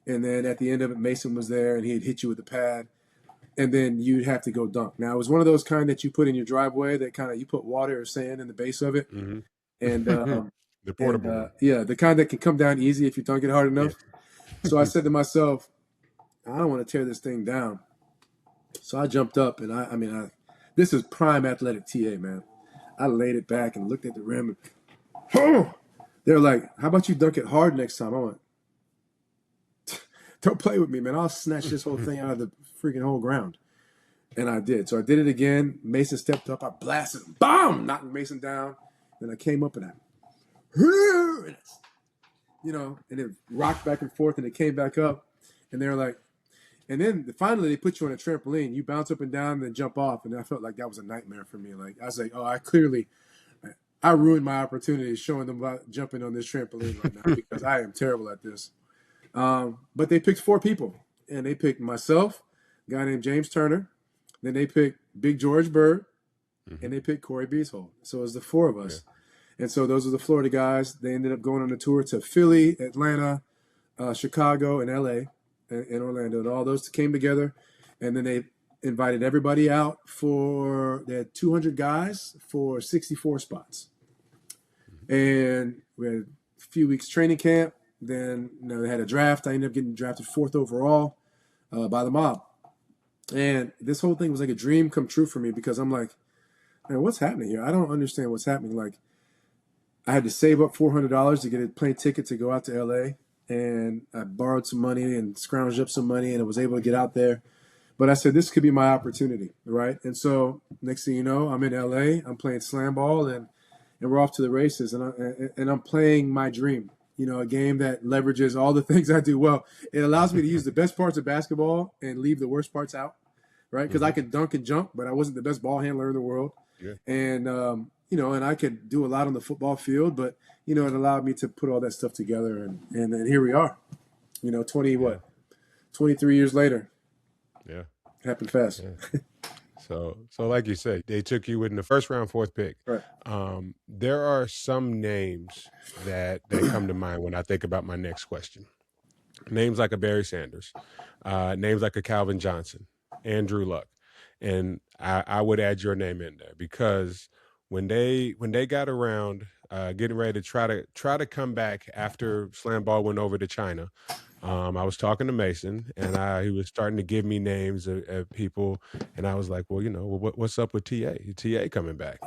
And then at the end of it, Mason was there and he'd hit you with the pad. And then you'd have to go dunk. Now, it was one of those kind that you put in your driveway that kind of you put water or sand in the base of it. Mm-hmm. And, The portable one. yeah, the kind that can come down easy if you dunk it hard enough. Yeah. So I said to myself, I don't want to tear this thing down. So I jumped up and this is prime athletic TA, man. I laid it back and looked at the rim. And, they're like, how about you dunk it hard next time? I went, don't play with me, man. I'll snatch this whole thing out of the freaking whole ground. And I did. So I did it again. Mason stepped up. I blasted him. Boom! Knocking Mason down. Then I came up and and it rocked back and forth and it came back up. And they were like, and then finally they put you on a trampoline. You bounce up and down and then jump off. And I felt like that was a nightmare for me. Like I was like, I ruined my opportunity showing them about jumping on this trampoline right now because I am terrible at this. But they picked 4 people. And they picked myself, a guy named James Turner. Then they picked Big George Bird. Mm-hmm. And they picked Corey Beeshold. So it was the 4 of us. Yeah. And so those are the Florida guys. They ended up going on a tour to Philly, Atlanta, Chicago, and L.A., and Orlando. And all those came together. And then they invited everybody out they had 200 guys for 64 spots. Mm-hmm. And we had a few weeks training camp. Then they had a draft. I ended up getting drafted 4th overall by the mob. And this whole thing was like a dream come true for me because I'm like, man, what's happening here? I don't understand what's happening. Like, I had to save up $400 to get a plane ticket to go out to LA. And I borrowed some money and scrounged up some money and I was able to get out there. But I said, this could be my opportunity, right? And so next thing you know, I'm in LA. I'm playing slam ball and we're off to the races. And I'm playing my dream. A game that leverages all the things I do well. It allows me to use the best parts of basketball and leave the worst parts out, right? Because I could dunk and jump, but I wasn't the best ball handler in the world. Yeah. And, and I could do a lot on the football field, but, it allowed me to put all that stuff together. And then here we are, 23 years later. Yeah. It happened fast. Yeah. So like you say, they took you in the first round, 4th pick. Right. There are some names that come to mind when I think about my next question. Names like a Barry Sanders, names like a Calvin Johnson, Andrew Luck, and I would add your name in there because when they got around getting ready to try to come back after slam ball went over to China. I was talking to Mason, and he was starting to give me names of people, and I was like, well, what's up with TA? TA coming back?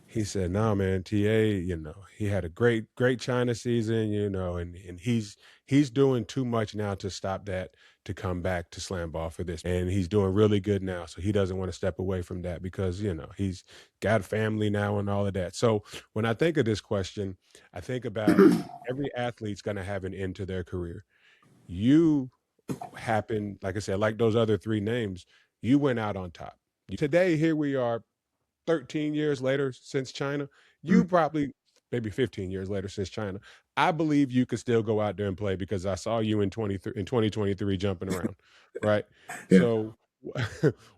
He said, no, man, TA, he had a great China season, and he's doing too much now to stop that to come back to slam ball for this. And he's doing really good now. So he doesn't want to step away from that because, he's got a family now and all of that. So when I think of this question, I think about every athlete's going to have an end to their career. You happen, like I said, like those other 3 names, you went out on top. Today, here we are 13 years later since China. You probably maybe 15 years later since China. I believe you could still go out there and play because I saw you in 2023 jumping around, right? Yeah. So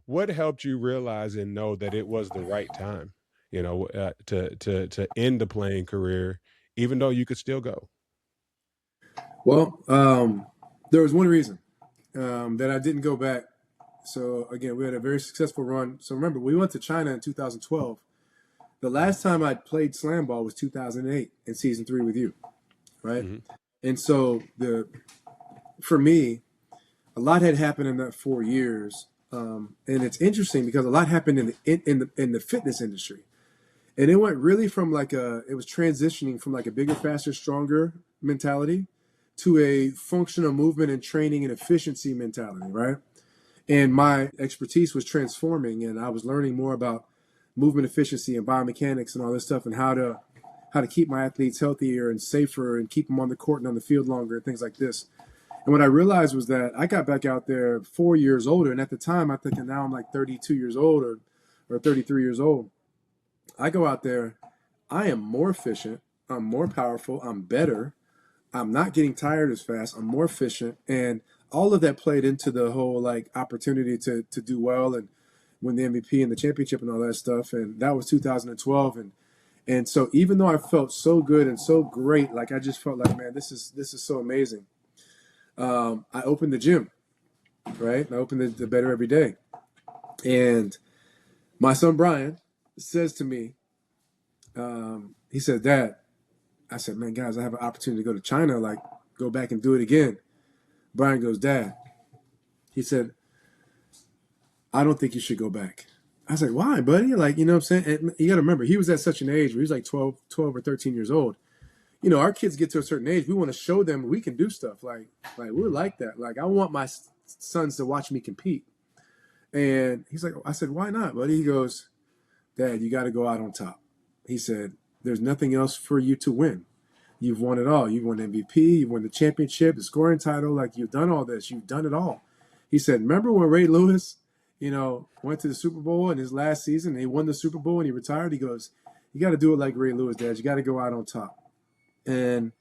what helped you realize and know that it was the right time, to end the playing career, even though you could still go? Well, there was one reason that I didn't go back. So again, we had a very successful run. So remember, we went to China in 2012. The last time I played slam ball was 2008 in season 3 with you, right? Mm-hmm. And so for me, a lot had happened in that 4 years, and it's interesting because a lot happened in the fitness industry, and it went really from it was transitioning from like a bigger, faster, stronger mentality to a functional movement and training and efficiency mentality, right? And my expertise was transforming, and I was learning more about movement efficiency and biomechanics and all this stuff, and how to keep my athletes healthier and safer and keep them on the court and on the field longer and things like this. And what I realized was that I got back out there 4 years older. And at the time, I think, and now I'm like 32 years old or 33 years old. I go out there, I am more efficient, I'm more powerful, I'm better, I'm not getting tired as fast, I'm more efficient. And all of that played into the whole like opportunity to do well and win the MVP and the championship and all that stuff. And that was 2012. And so even though I felt so good and so great, like I just felt like, man, this is so amazing. I opened the gym, right? I opened the better every day. And my son Brian says to me, he said, Dad, I said, man, guys, I have an opportunity to go to China, like go back and do it again. Brian goes, Dad, he said, I don't think you should go back. I was like, why, buddy? Like, you know what I'm saying? And you got to remember, he was at such an age where he was like 12 or 13 years old. You know, our kids get to a certain age, we want to show them we can do stuff. Like we're like that. Like, I want my sons to watch me compete. And he's like, I said, why not, buddy? He goes, Dad, you got to go out on top. He said, there's nothing else for you to win. You've won it all. You've won MVP, you've won the championship, the scoring title. Like, you've done all this. You've done it all. He said, remember when Ray Lewis, you know, went to the Super Bowl in his last season and he won the Super Bowl and he retired? He goes, you got to do it like Ray Lewis, Dad. You got to go out on top. And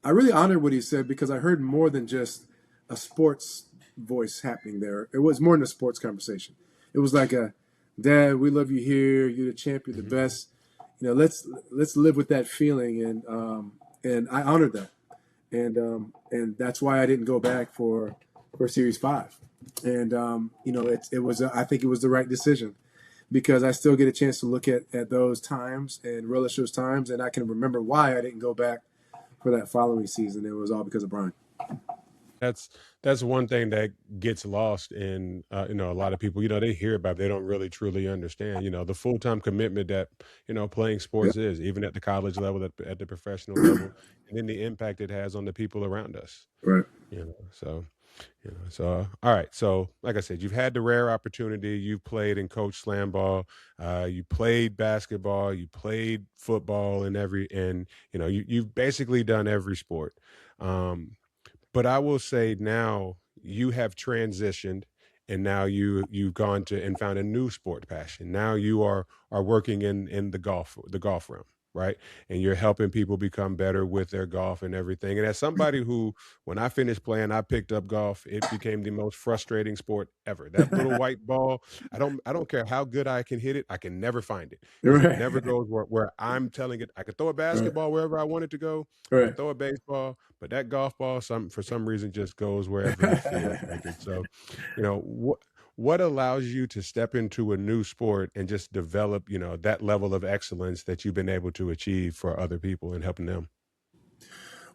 I really honored what he said because I heard more than just a sports voice happening there. It was more than a sports conversation. It was like a, Dad, we love you here. You're the champ. You're the best. You know, let's live with that feeling. And I honored that. And that's why I didn't go back for Series 5. And, you know, it was, I think it was the right decision because I still get a chance to look at those times and relish those times. And I can remember why I didn't go back for that following season. It was all because of Brian. That's one thing that gets lost in you know, a lot of people. You know, they hear about it, they don't really truly understand. You know, the full time commitment that, you know, playing Yep. sports is, even at the college level, at the professional level, and then the impact it has on the people around us. Right. You know, so all right. So like I said, you've had the rare opportunity. You've played and coached slam ball. You played basketball. You played football, and you know, you've basically done every sport. Um, but I will say now you have transitioned and now you've gone to and found a new sport passion. Now you are working in the golf realm, right? And you're helping people become better with their golf and everything. And as somebody who, when I finished playing, I picked up golf, it became the most frustrating sport ever. That little white ball, I don't care how good I can hit it, I can never find it because it Right. never goes where I'm telling it. I could throw a Right. basketball wherever I want it to go. I Right. could throw a baseball, but that golf ball, for some reason, just goes wherever it feels like it. So, you know, what allows you to step into a new sport and just develop, you know, that level of excellence that you've been able to achieve for other people and helping them?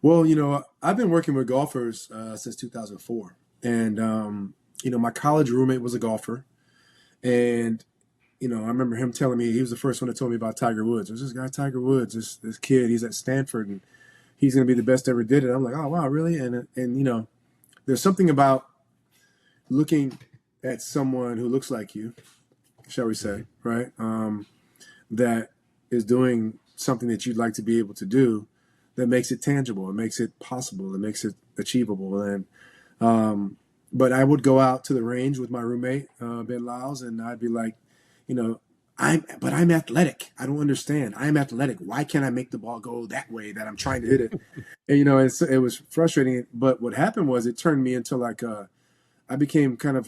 Well, you know, I've been working with golfers since 2004. And, you know, my college roommate was a golfer. And, you know, I remember him telling me, he was the first one that told me about Tiger Woods. There's this guy, Tiger Woods, this kid, he's at Stanford and he's going to be the best ever did it. I'm like, oh, wow, really? And, you know, there's something about looking at someone who looks like you, shall we say, Hmm. right? That is doing something that you'd like to be able to do that makes it tangible, it makes it possible, it makes it achievable. And but I would go out to the range with my roommate Ben Lyles, and I'd be like, you know, I'm athletic. I don't understand. I'm athletic. Why can't I make the ball go that way that I'm trying to hit it? And you know, it was frustrating. But what happened was it turned me into like I became kind of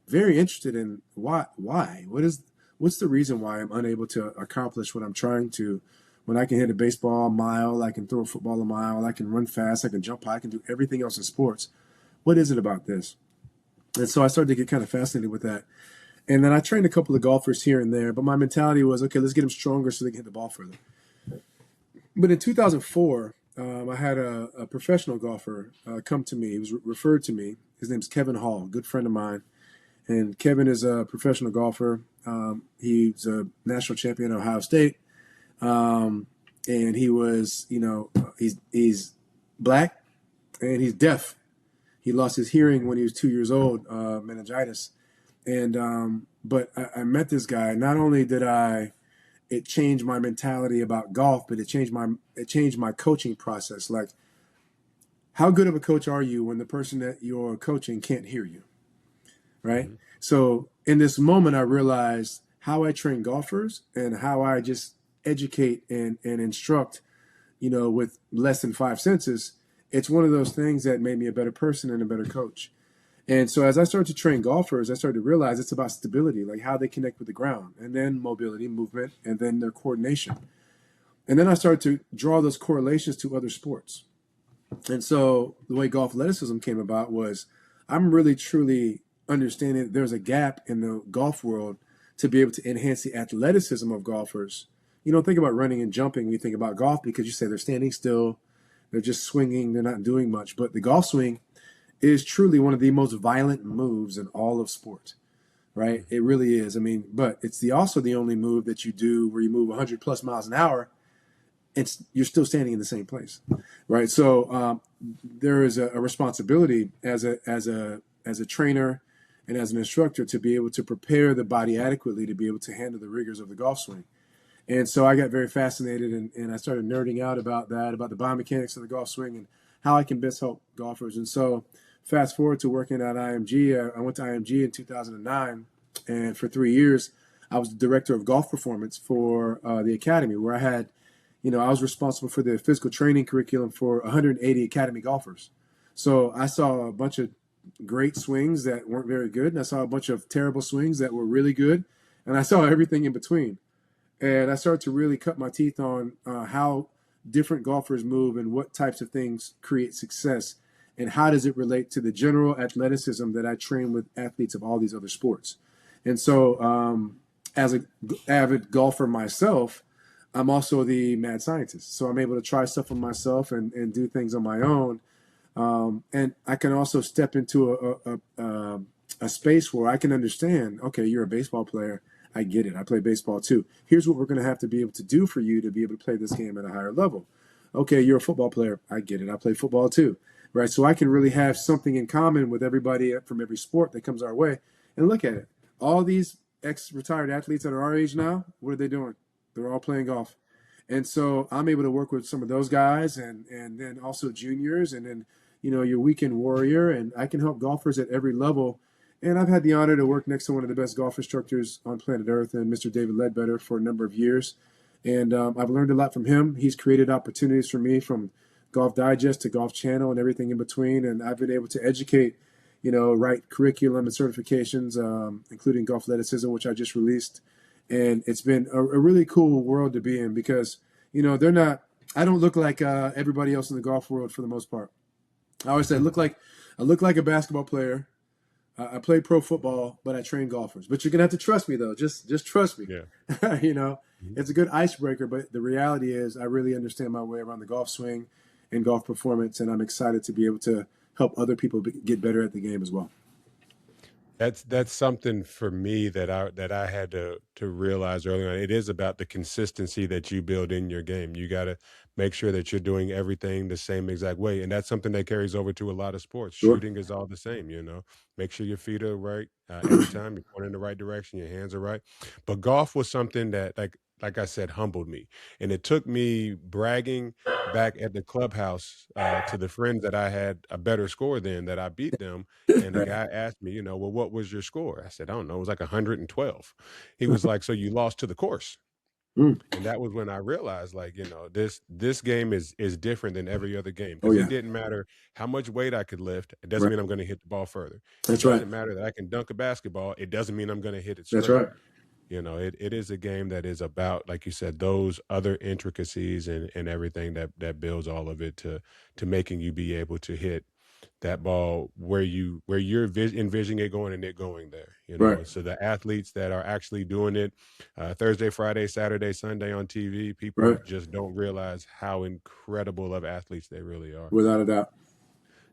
very interested in why what's the reason why I'm unable to accomplish what I'm trying to. When I can hit a baseball a mile, I can throw a football a mile, I can run fast, I can jump high, I can do everything else in sports. What is it about this? And so I started to get kind of fascinated with that. And then I trained a couple of golfers here and there, but my mentality was, okay, let's get them stronger so they can hit the ball further. But in 2004, I had a professional golfer come to me. He was referred to me. His name's Kevin Hall, a good friend of mine. And Kevin is a professional golfer. He's a national champion at Ohio State. And he was, you know, he's black and he's deaf. He lost his hearing when he was 2 years old, meningitis. And but I met this guy. Not only did it changed my mentality about golf, but it changed my coaching process. Like, how good of a coach are you when the person that you're coaching can't hear you, right? Mm-hmm. So in this moment, I realized how I train golfers and how I just educate and instruct, with less than five senses. It's one of those things that made me a better person and a better coach. And so as I started to train golfers, I started to realize it's about stability, like how they connect with the ground, and then mobility, movement, and then their coordination. And then I started to draw those correlations to other sports. And so the way golf athleticism came about was I'm really truly understanding that there's a gap in the golf world to be able to enhance the athleticism of golfers. You don't think about running and jumping when you think about golf because you say they're standing still, they're just swinging, they're not doing much. But the golf swing is truly one of the most violent moves in all of sport, right? It really is. I mean, but it's also the only move that you do where you move 100 plus miles an hour you're still standing in the same place, right? So there is a responsibility as a trainer and as an instructor to be able to prepare the body adequately to be able to handle the rigors of the golf swing. And so I got very fascinated and I started nerding out about that, about the biomechanics of the golf swing and how I can best help golfers. And so fast forward to working at IMG, I went to IMG in 2009, and for 3 years I was the director of golf performance for the academy, where I had I was responsible for the physical training curriculum for 180 academy golfers. So I saw a bunch of great swings that weren't very good, and I saw a bunch of terrible swings that were really good, and I saw everything in between. And I started to really cut my teeth on how different golfers move and what types of things create success, and how does it relate to the general athleticism that I train with athletes of all these other sports. And so, as an avid golfer myself, I'm also the mad scientist. So I'm able to try stuff on myself and do things on my own. And I can also step into a space where I can understand, okay, you're a baseball player. I get it. I play baseball too. Here's what we're going to have to be able to do for you to be able to play this game at a higher level. Okay, you're a football player. I get it. I play football too. Right. So I can really have something in common with everybody from every sport that comes our way. And look at it. All these ex-retired athletes that are our age now, what are they doing? They're all playing golf. And so I'm able to work with some of those guys and then also juniors and then, your weekend warrior. And I can help golfers at every level. And I've had the honor to work next to one of the best golf instructors on planet Earth, and Mr. David Ledbetter, for a number of years. And I've learned a lot from him. He's created opportunities for me from Golf Digest to Golf Channel and everything in between. And I've been able to educate, write curriculum and certifications, including golf athleticism, which I just released. And it's been a really cool world to be in because, I don't look like everybody else in the golf world for the most part. I always say I look like a basketball player. I play pro football, but I train golfers. But you're gonna have to trust me, though. Just trust me. Yeah. It's a good icebreaker. But the reality is, I really understand my way around the golf swing and golf performance, and I'm excited to be able to help other people get better at the game as well. That's something for me that I had to realize early on. It is about the consistency that you build in your game. You got to make sure that you're doing everything the same exact way, and that's something that carries over to a lot of sports. Sure. Shooting is all the same, you know. Make sure your feet are right every time. You're pointing in the right direction. Your hands are right. But golf was something that, like I said, humbled me, and it took me bragging back at the clubhouse to the friends that I had a better score than, that I beat them. And the Right. guy asked me, well, what was your score? I said, I don't know. It was like 112. He was like, so you lost to the course. Mm. And that was when I realized, like, this game is different than every other game, Oh because it yeah. didn't matter how much weight I could lift. It doesn't Right. mean I'm going to hit the ball further. It That's right. doesn't matter that I can dunk a basketball. It doesn't mean I'm going to hit it That's straight. right. It is a game that is about, like you said, those other intricacies and everything that builds all of it to making you be able to hit that ball where you're envisioning it going and it going there. Right. So the athletes that are actually doing it Thursday, Friday, Saturday, Sunday on TV, people Right. just don't realize how incredible of athletes they really are. Without a doubt.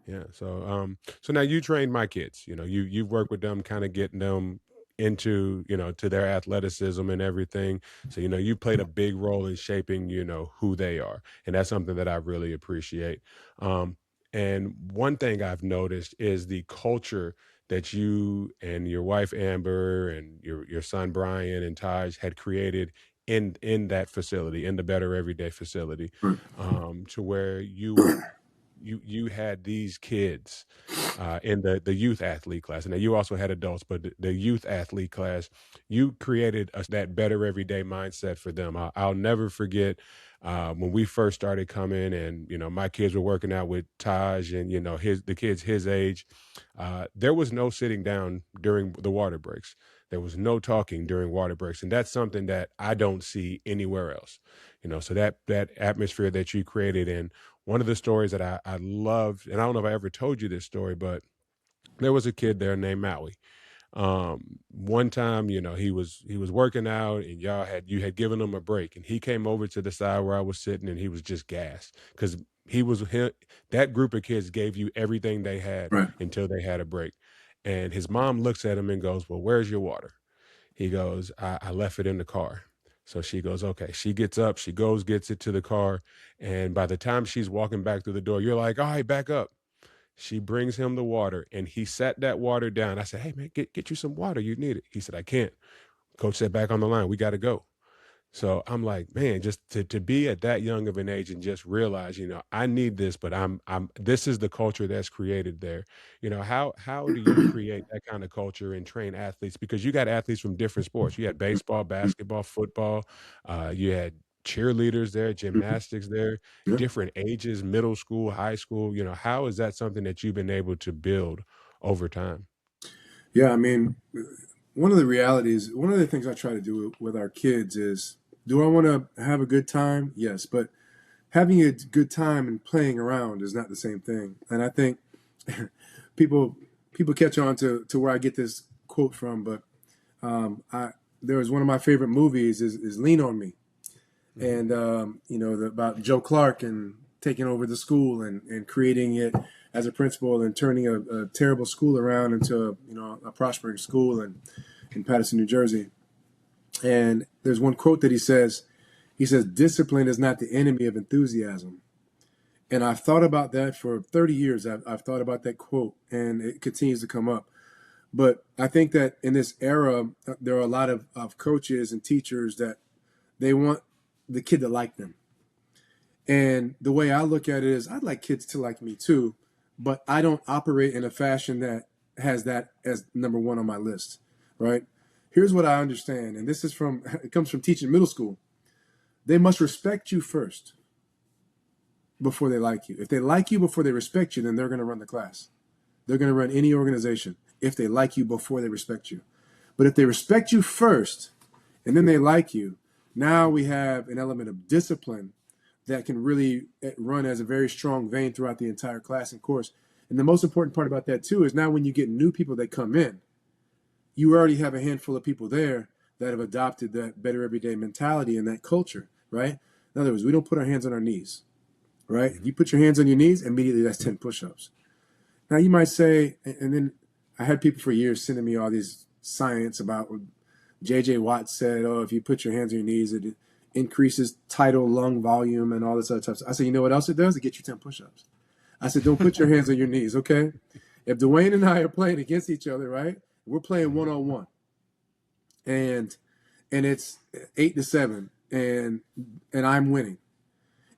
Yeah. So now you train my kids. You've worked with them, kind of getting them into, to their athleticism and everything. So, you played a big role in shaping, who they are. And that's something that I really appreciate. And one thing I've noticed is the culture that you and your wife Amber and your son Brian and Taj had created in that facility, in the Better Everyday facility, Right. to where you you had these kids in the youth athlete class, and then you also had adults, but the youth athlete class, you created that better everyday mindset for them. I'll never forget when we first started coming, and my kids were working out with Taj, and the kids his age. There was no sitting down during the water breaks. There was no talking during water breaks, and that's something that I don't see anywhere else. So that atmosphere that you created, and one of the stories that I loved, and I don't know if I ever told you this story, but there was a kid there named Maui. One time, he was working out, and you had given him a break, and he came over to the side where I was sitting, and he was just gassed because that group of kids gave you everything they had Right. until they had a break. And his mom looks at him and goes, "Well, where's your water?" He goes, I left it in the car. So she goes, okay. She gets up, she goes, gets it to the car. And by the time she's walking back through the door, you're like, all right, back up. She brings him the water, and he sat that water down. I said, hey, man, get you some water. You need it. He said, I can't. Coach said, back on the line. We got to go. So I'm like, man, just to be at that young of an age and just realize, I need this, but this is the culture that's created there. How do you create that kind of culture and train athletes? Because you got athletes from different sports. You had baseball, basketball, football, you had cheerleaders there, Mhm. gymnastics there, Yeah. different ages, middle school, high school. How is that something that you've been able to build over time? Yeah. I mean, one of the realities, one of the things I try to do with our kids is, do I want to have a good time? Yes, but having a good time and playing around is not the same thing. And I think people people catch on to where I get this quote from, but I there was one of my favorite movies is Lean on Me, Mhm. and about Joe Clark and taking over the school and creating it as a principal and turning a terrible school around into a prospering school in Paterson, New Jersey. And there's one quote that he says, discipline is not the enemy of enthusiasm. And I've thought about that for 30 years. I've thought about that quote, and it continues to come up. But I think that in this era, there are a lot of coaches and teachers that they want the kid to like them. And the way I look at it is, I'd like kids to like me too, but I don't operate in a fashion that has that as number one on my list, right? Here's what I understand, and this is it comes from teaching middle school. They must respect you first before they like you. If they like you before they respect you, then they're going to run the class. They're going to run any organization if they like you before they respect you. But if they respect you first and then they like you, now we have an element of discipline that can really run as a very strong vein throughout the entire class and course. And the most important part about that too is now when you get new people that come in, you already have a handful of people there that have adopted that better everyday mentality and that culture, right? In other words, we don't put our hands on our knees, right? If you put your hands on your knees, immediately that's 10 push-ups. Now you might say, and then I had people for years sending me all these science about what J.J. Watt said, oh, if you put your hands on your knees, it increases tidal lung volume and all this other stuff. I said, you know what else it does? It gets you 10 push-ups. I said, don't put your hands on your knees, okay? If Dwayne and I are playing against each other, right? We're playing Mhm. one-on-one. And it's 8-7, and I'm winning.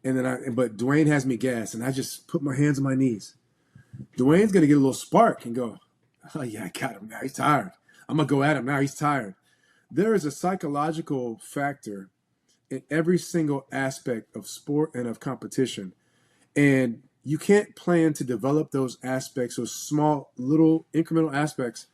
And then but Dwayne has me gassed, and I just put my hands on my knees. Dwayne's gonna get a little spark and go, oh yeah, I got him now. He's tired. I'm gonna go at him now. He's tired. There is a psychological factor in every single aspect of sport and of competition. And you can't plan to develop those aspects, those small, little incremental aspects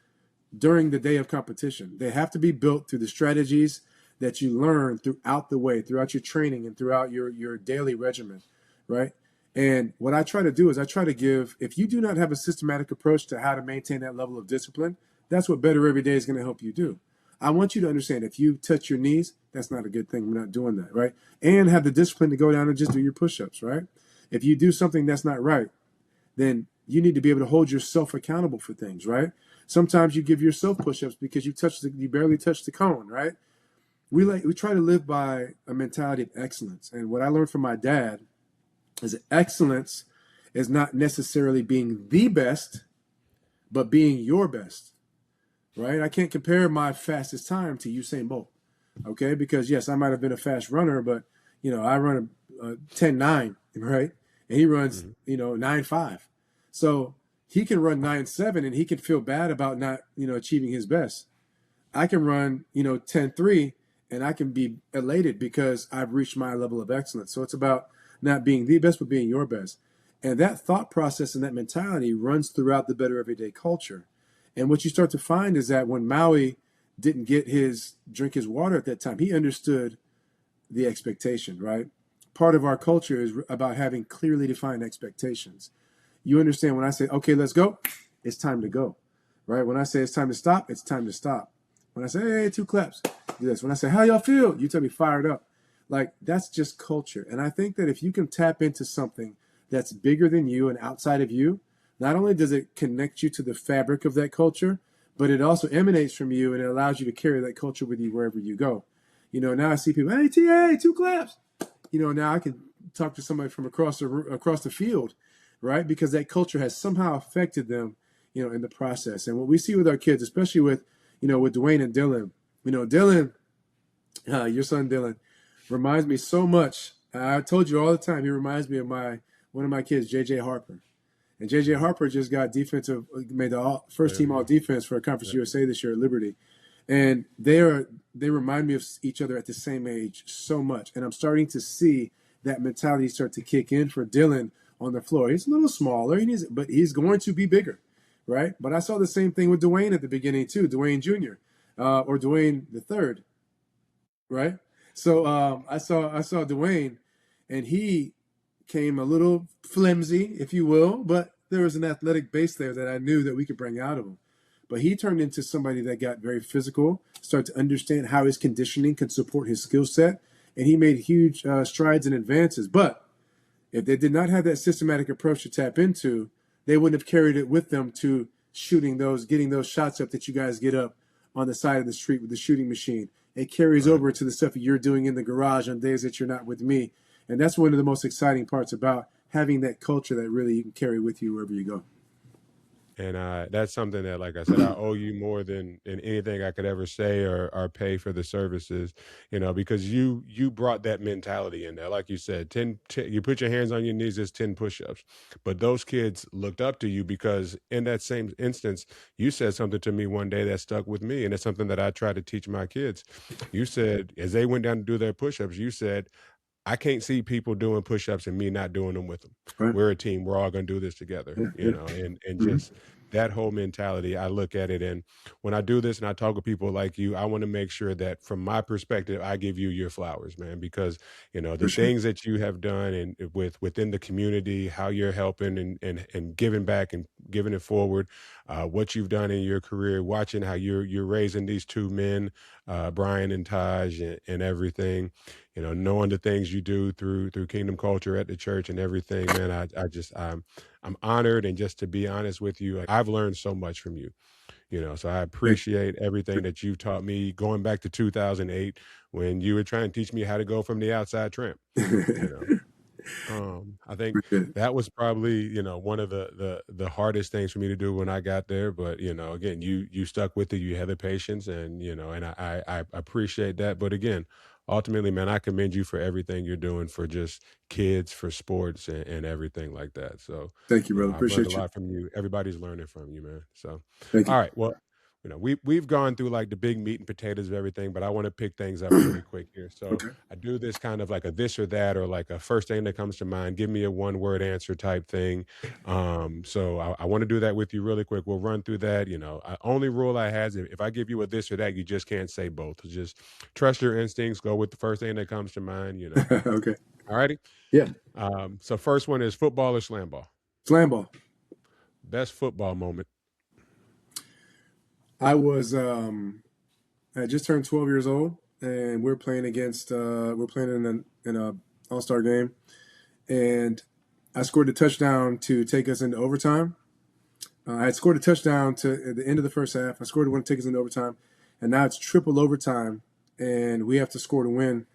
during the day of competition. They have to be built through the strategies that you learn throughout the way, throughout your training and throughout your daily regimen, right? And what I try to do is I try to give, if you do not have a systematic approach to how to maintain that level of discipline, that's what Better Every Day is going to help you do. I want you to understand if you touch your knees, that's not a good thing. We're not doing that, right? And have the discipline to go down and just do your push-ups, right? If you do something that's not right, then you need to be able to hold yourself accountable for things, right? Sometimes you give yourself push-ups because you barely touched the cone, right? We try to live by a mentality of excellence. And what I learned from my dad is that excellence is not necessarily being the best, but being your best, right? I can't compare my fastest time to Usain Bolt, okay? Because yes, I might have been a fast runner, but I run a 10-9, right? and he runs, Mhm. 9.5. So he can run 9.7 and he can feel bad about not, achieving his best. I can run, 10.3 and I can be elated because I've reached my level of excellence. So it's about not being the best, but being your best. And that thought process and that mentality runs throughout the Better Everyday culture. And what you start to find is that when Maui didn't drink his water at that time, he understood the expectation, right? Part of our culture is about having clearly defined expectations. You understand when I say, okay, let's go, it's time to go, right? When I say it's time to stop, it's time to stop. When I say, hey, 2 claps, do this. When I say, how y'all feel? You tell me fired up. Like, that's just culture. And I think that if you can tap into something that's bigger than you and outside of you, not only does it connect you to the fabric of that culture, but it also emanates from you and it allows you to carry that culture with you wherever you go. Now I see people, hey, TA, 2 claps. Now I can talk to somebody from across the field, right? Because that culture has somehow affected them, in the process. And what we see with our kids, especially with Dwayne and Dylan, Dylan, your son Dylan, reminds me so much. I told you all the time, he reminds me of one of my kids, JJ Harper. And JJ Mhm. Harper just got made the first There we team all go. defense for Conference Yeah. USA this year at Liberty. And they remind me of each other at the same age so much. And I'm starting to see that mentality start to kick in for Dylan on the floor. He's a little smaller, but he's going to be bigger, right? But I saw the same thing with Dwayne at the beginning too, Dwayne Jr. Or Dwayne the third, right? So I saw Dwayne, and he came a little flimsy, if you will, but there was an athletic base there that I knew that we could bring out of him. But he turned into somebody that got very physical, started to understand how his conditioning could support his skill set, and he made huge strides and advances. But if they did not have that systematic approach to tap into, they wouldn't have carried it with them to getting those shots up that you guys get up on the side of the street with the shooting machine. It carries Right. over to the stuff that you're doing in the garage on days that you're not with me. And that's one of the most exciting parts about having that culture that really you can carry with you wherever you go. And that's something that, like I said, I owe you more than anything I could ever say or pay for the services, because you brought that mentality in there. Like you said, 10 you put your hands on your knees, it's 10 push-ups. But those kids looked up to you because in that same instance, you said something to me one day that stuck with me. And it's something that I try to teach my kids. You said, as they went down to do their push-ups, you said, I can't see people doing push-ups and me not doing them with them. Right? We're a team. We're all going to do this together, Yeah, yeah. and Mm-hmm. just that whole mentality. I look at it, and when I do this and I talk with people like you, I want to make sure that from my perspective, I give you your flowers, man, because the Appreciate it. things that you have done and within the community, how you're helping and giving back and giving it forward, what you've done in your career, watching how you're raising these two men, Brian and Taj, and everything, knowing the things you do through Kingdom Culture at the church and everything, man. I'm honored, and just to be honest with you, like, I've learned so much from you. So I Thank appreciate everything that you've taught me, going back to 2008 when you were trying to teach me how to go from the outside tramp. You know, you. I think Appreciate it. that was probably, one of the hardest things for me to do when I got there. But again, you stuck with it, you had the patience, and and I appreciate that. But again, ultimately, man, I commend you for everything you're doing for just kids, for sports, and everything like that. So, Thank you, brother. I've learned a Appreciate you. lot from you. Everybody's learning from you, man. So, Thank you. all right, well. We've gone through like the big meat and potatoes of everything, but I want to pick things up really quick here. So Okay. I do this kind of like a this or that, or like a first thing that comes to mind. Give me a one word answer type thing. So I want to do that with you really quick. We'll run through that. Only rule I have is if I give you a this or that, you just can't say both. Just trust your instincts. Go with the first thing that comes to mind. Okay. All righty. Yeah. So first one is football or slam ball. Slam ball. Best football moment. I was I just turned 12 years old, and we're playing in a all-star game, and I scored a touchdown to take us into overtime. I had scored a touchdown at the end of the first half. I scored one to take us into overtime, and now it's triple overtime, and we have to score to win.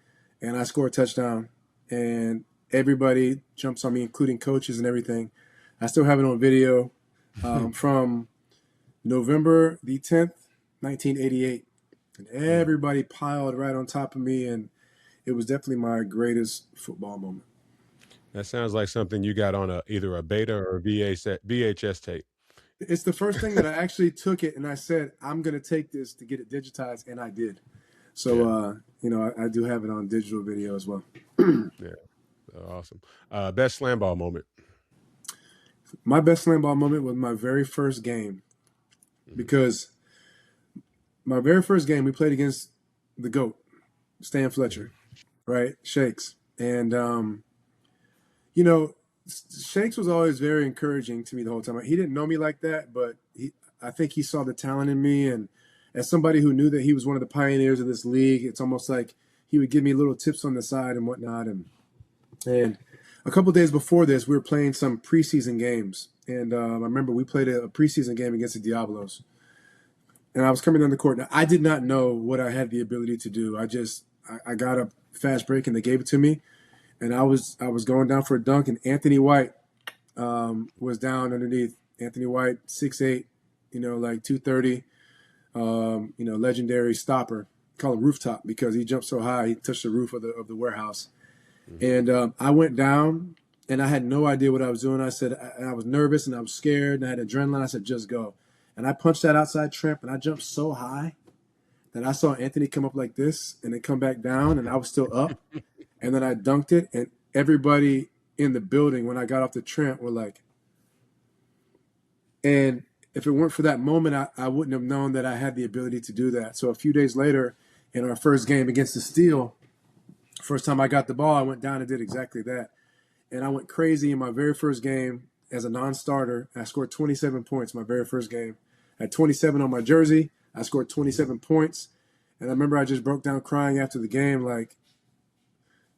And I score a touchdown, and everybody jumps on me, including coaches and everything. I still have it on video from November the 10th, 1988. And Mm. everybody piled right on top of me, and it was definitely my greatest football moment. That sounds like something you got on either a beta or a VHS tape. It's the first thing that I actually took it and I said, I'm going to take this to get it digitized, and I did. So, Yeah, I do have it on digital video as well. yeah, awesome. Best slam ball moment. My best slam ball moment was my very first game, Hmm. because my very first game we played against the GOAT, Stan Hmm. Fletcher, right? Shakes. And, you know, Shakes was always very encouraging to me the whole time. He didn't know me like that, but I think he saw the talent in me. And as somebody who knew that he was one of the pioneers of this league, it's almost like he would give me little tips on the side and whatnot. And a couple of days before this, we were playing some preseason games. And I remember we played a preseason game against the Diablos. And I was coming down the court. Now, I did not know what I had the ability to do. I got a fast break and they gave it to me. And I was going down for a dunk, and Anthony White was down underneath. Anthony White, 6'8", like 230, legendary stopper. Call him Rooftop because he jumped so high he touched the roof of the warehouse. Hmm. And I went down, and I had no idea what I was doing. I was nervous and I was scared and I had adrenaline. I said, just go. And I punched that outside tramp, and I jumped so high that I saw Anthony come up like this and then come back down, and I was still up. And then I dunked it, and everybody in the building when I got off the tramp were like, and if it weren't for that moment, I wouldn't have known that I had the ability to do that. So a few days later, in our first game against the Steel, first time I got the ball, I went down and did exactly that. And I went crazy in my very first game as a non-starter. I scored 27 points my very first game. I had 27 on my jersey. I scored Hmm. 27 points. And I remember I just broke down crying after the game, like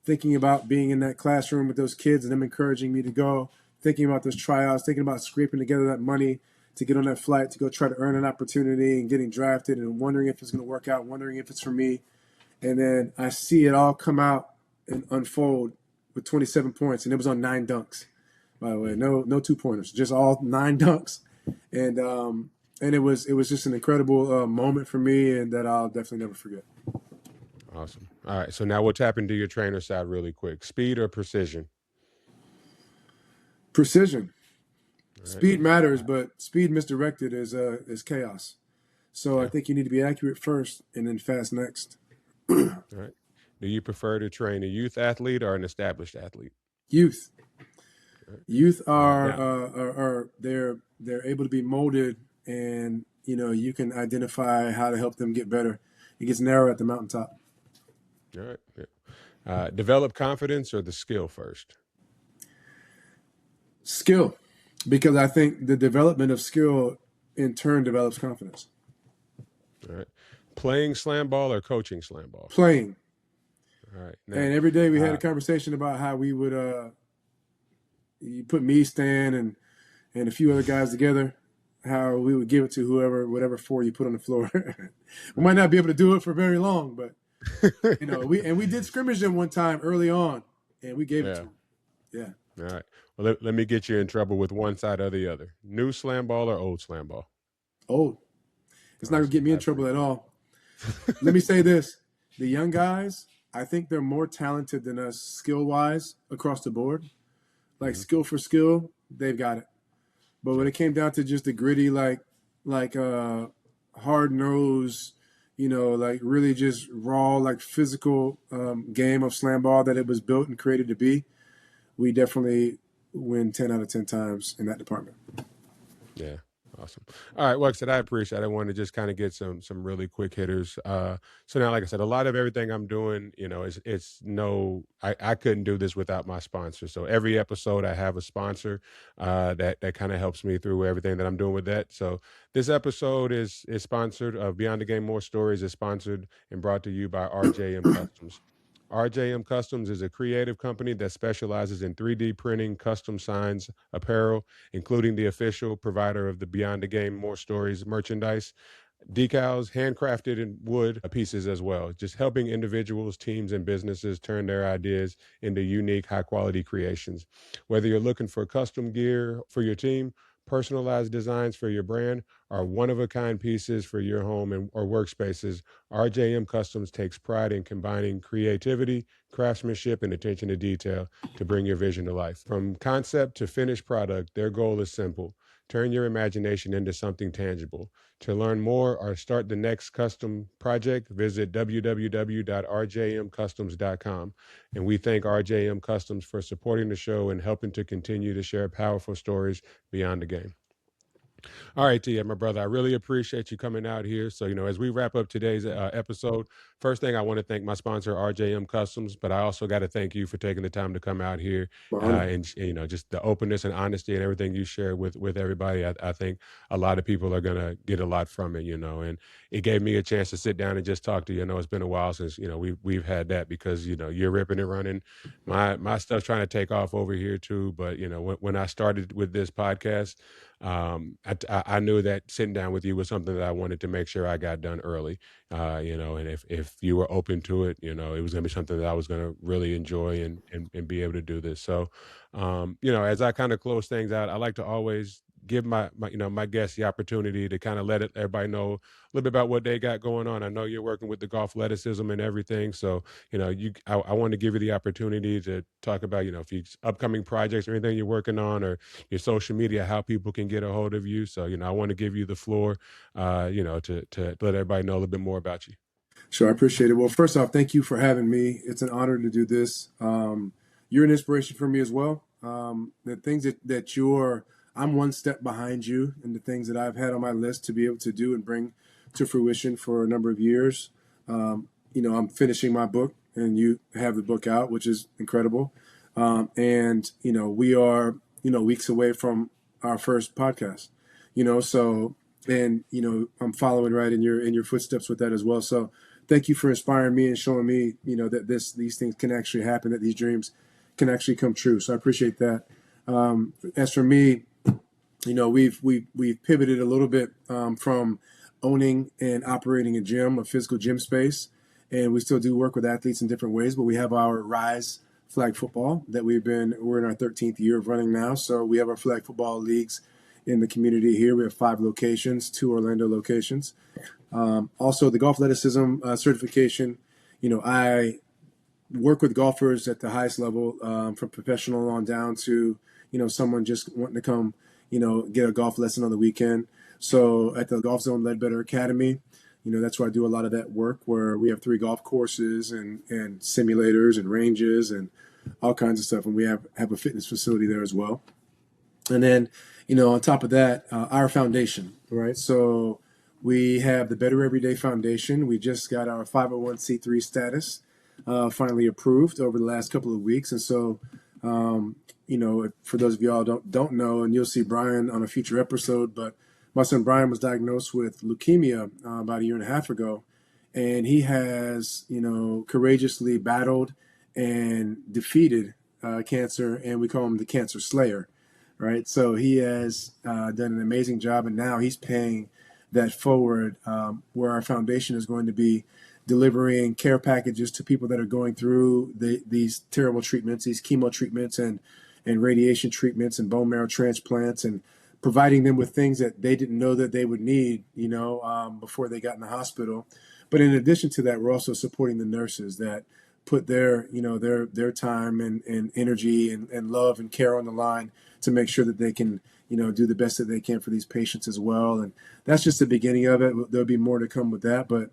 thinking about being in that classroom with those kids and them encouraging me to go, thinking about those tryouts, thinking about scraping together that money to get on that flight to go try to earn an opportunity and getting drafted and wondering if it's going to work out, wondering if it's for me. And then I see it all come out and unfold with 27 points, and it was on 9 dunks. By the way, Hmm. no 2 pointers, just all 9 dunks, and it was just an incredible moment for me, and that I'll definitely never forget. Awesome. All right. So now we'll tap into your trainer side really quick. Speed or precision? Precision, All right. speed matters, but speed misdirected is chaos. So I Yeah. think you need to be accurate first, and then fast next. All right. Do you prefer to train a youth athlete or an established athlete? Youth, All right. youth are Now, they're able to be molded, and you can identify how to help them get better. It gets narrow at the mountaintop. all right. Yeah. Develop confidence or the skill first? Skill, because I think the development of skill in turn develops confidence. All right. Playing slam ball or coaching slam ball? Playing, All right. Now, and every day we had a uh, conversation about how we would you put me, Stan, and a few other guys together, how we would give it to whatever four you put on the floor. We might right. not be able to do it for very long, but we did scrimmage them one time early on, and we gave it to Yeah. them. Yeah, All right. Well, let me get you in trouble with one side or the other. New slam ball or old slam ball? old. It's not gonna Awesome. get me I in trouble at appreciate all. Let me say this: the young guys, I think they're more talented than us skill wise across the board. it. Like Hmm. skill for skill, they've got it. But when Yeah. it came down to just the gritty, like hard nose, like really just raw, like physical game of slam ball that it was built and created to be, we definitely win 10 out of 10 times in that department. Yeah. Awesome. All right. Well, like I said, I appreciate it. I wanted to just kind of get some really quick hitters. So now, like I said, a lot of everything I'm doing, it's no, I couldn't do this without my sponsor. So every episode I have a sponsor that kind of helps me through everything that I'm doing with that. So this episode is sponsored. Beyond the Game More Stories is sponsored and brought to you by RJM Customs. RJM Customs is a creative company that specializes in 3D printing custom signs, apparel, including the official provider of the Beyond the Game More Stories merchandise, decals, handcrafted in wood pieces as well, just helping individuals, teams, and businesses turn their ideas into unique, high quality creations. Whether you're looking for custom gear for your team, personalized designs for your brand, or one-of-a-kind pieces for your home or workspaces, RJM Customs takes pride in combining creativity, craftsmanship, and attention to detail to bring your vision to life. From concept to finished product, their goal is simple: turn your imagination into something tangible. To learn more or start the next custom project, visit www.rjmcustoms.com. And we thank RJM Customs for supporting the show and helping to continue to share powerful stories beyond the game. All right, Tia, my brother, I really appreciate you coming out here. So, as we wrap up today's episode, first thing I want to thank my sponsor, RJM Customs, but I also got to thank you for taking the time to come out here My honor. and, just the openness and honesty and everything you share with everybody. I think a lot of people are going to get a lot from it, and it gave me a chance to sit down and just talk to you. I know it's been a while since, we've had that because, you're ripping and running. My stuff's trying to take off over here too. But, when I started with this podcast, I knew that sitting down with you was something that I wanted to make sure I got done early, and if you were open to it, it was going to be something that I was going to really enjoy and be able to do this. So, as I kind of close things out, I like to always give my guests the opportunity to kind of let everybody know a little bit about what they got going on. I know you're working with the golf athleticism and everything, so I want to give you the opportunity to talk about if you upcoming projects or anything you're working on, or your social media, how people can get a hold of you. So I want to give you the floor, to let everybody know a little bit more about you. Sure, I appreciate it. Well, first off, thank you for having me. It's an honor to do this. You're an inspiration for me as well. The things that I'm one step behind you, and the things that I've had on my list to be able to do and bring to fruition for a number of years. I'm finishing my book, and you have the book out, which is incredible. And we are weeks away from our first podcast. So and I'm following right in your footsteps with that as well. So thank you for inspiring me and showing me that these things can actually happen, that these dreams can actually come true. So I appreciate that. As for me, we've pivoted a little bit from owning and operating a physical gym space, and we still do work with athletes in different ways. But we have our Rise flag football that we're in our 13th year of running now. So we have our flag football leagues in the community here. We have 5 locations, 2 Orlando locations. Also, the golf athleticism certification. I work with golfers at the highest level, from professional on down to someone just wanting to come get a golf lesson on the weekend. So at the Golf Zone Ledbetter Academy, that's where I do a lot of that work, where we have 3 golf courses and simulators and ranges and all kinds of stuff, and we have a fitness facility there as well. And then on top of that, our foundation, right? So we have the Better Everyday Foundation. We just got our 501c3 status finally approved over the last couple of weeks. And so, for those of y'all don't know, and you'll see Brian on a future episode, but my son Brian was diagnosed with leukemia about a year and a half ago. And he has, courageously battled and defeated cancer, and we call him the Cancer Slayer. Right, so he has done an amazing job, and now he's paying that forward, where our foundation is going to be delivering care packages to people that are going through these terrible treatments, these chemo treatments and radiation treatments and bone marrow transplants, and providing them with things that they didn't know that they would need, before they got in the hospital. But in addition to that, we're also supporting the nurses that put their time and energy and love and care on the line to make sure that they can, do the best that they can for these patients as well. And that's just the beginning of it. There'll be more to come with that, but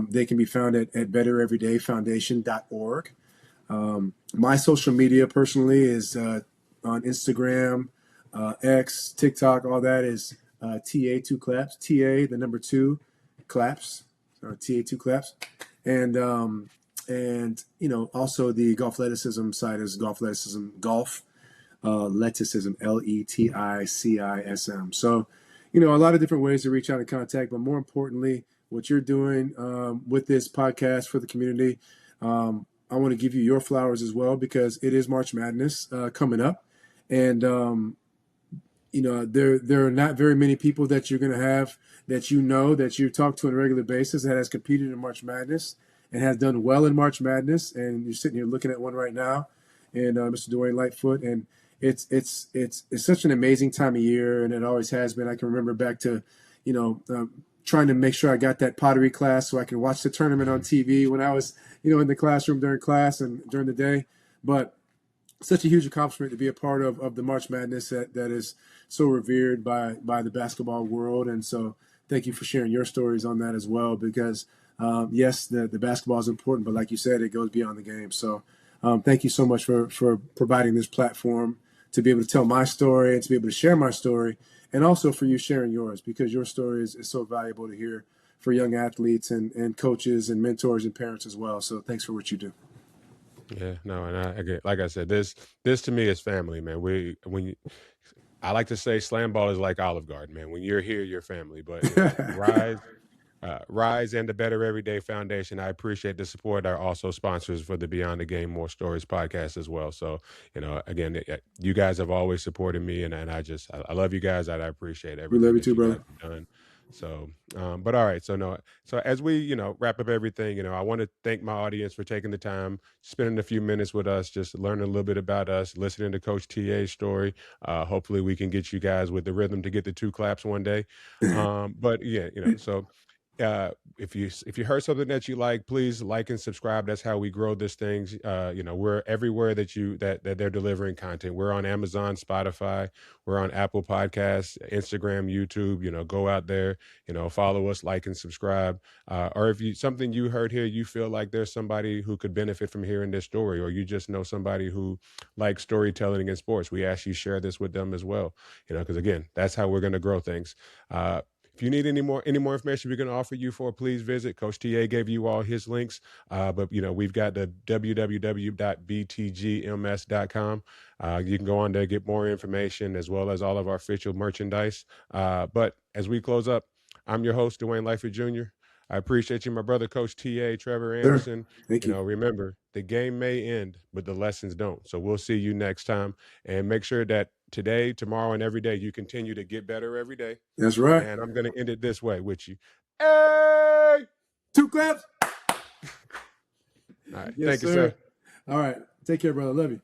they can be found at bettereverydayfoundation.org. My social media personally is on Instagram, X, TikTok, all that is TA2 Claps, TA, the number 2 Claps, or TA2 Claps. And also the golf athleticism side is golf athleticism, Leticism, Leticism. So, a lot of different ways to reach out and contact, but more importantly, what you're doing with this podcast for the community, I want to give you your flowers as well, because it is March Madness coming up. And, there are not very many people that you're going to have that that you talk to on a regular basis that has competed in March Madness and has done well in March Madness. And you're sitting here looking at one right now, and Mr. Dwayne Lightfoot. And it's such an amazing time of year, and it always has been. I can remember back to, trying to make sure I got that pottery class so I could watch the tournament on TV when I was, in the classroom during class and during the day. But such a huge accomplishment to be a part of the March Madness that is so revered by the basketball world. And so thank you for sharing your stories on that as well, because yes, the basketball is important, but like you said, it goes beyond the game. So thank you so much for providing this platform to be able to tell my story and to be able to share my story, and also for you sharing yours, because your story is so valuable to hear for young athletes and coaches and mentors and parents as well. So thanks for what you do. Yeah, no, and again, like I said, this to me is family, man. I like to say slam ball is like Olive Garden, man. When you're here, you're family. But Rise and the Better Everyday Foundation, I appreciate the support. Are also sponsors for the Beyond the Game More Stories podcast as well. So, again, you guys have always supported me, and I love you guys. And I appreciate We love everything you that too, you guys brother. have done. So, but all right. So as we, wrap up everything, I want to thank my audience for taking the time, spending a few minutes with us, just learning a little bit about us, listening to Coach TA's story. Hopefully we can get you guys with the rhythm to get the two claps one day. But yeah, so if you heard something that you like, please like and subscribe. That's how we grow this thing. We're everywhere that they're delivering content. We're on Amazon, Spotify, we're on Apple Podcasts, Instagram, YouTube. Go out there, follow us, like and subscribe. Or if something you heard here, you feel like there's somebody who could benefit from hearing this story, or you just know somebody who likes storytelling in sports, we ask you share this with them as well. Because again, that's how we're going to grow things. If you need any more information we can offer you for, please visit. Coach TA gave you all his links, but we've got the www.btgms.com. You can go on there, get more information, as well as all of our official merchandise. But as we close up, I'm your host, Dwayne Lightfoot Jr. I appreciate you, my brother, Coach TA, Trevor Sure. Anderson. Thank you. Remember, the game may end, but the lessons don't. So we'll see you next time. And make sure that today, tomorrow, and every day, you continue to get better every day. That's right. And I'm going to end it this way with you. Hey! Two claps. All right. Yes, Thank you, sir. sir. All right. Take care, brother. Love you.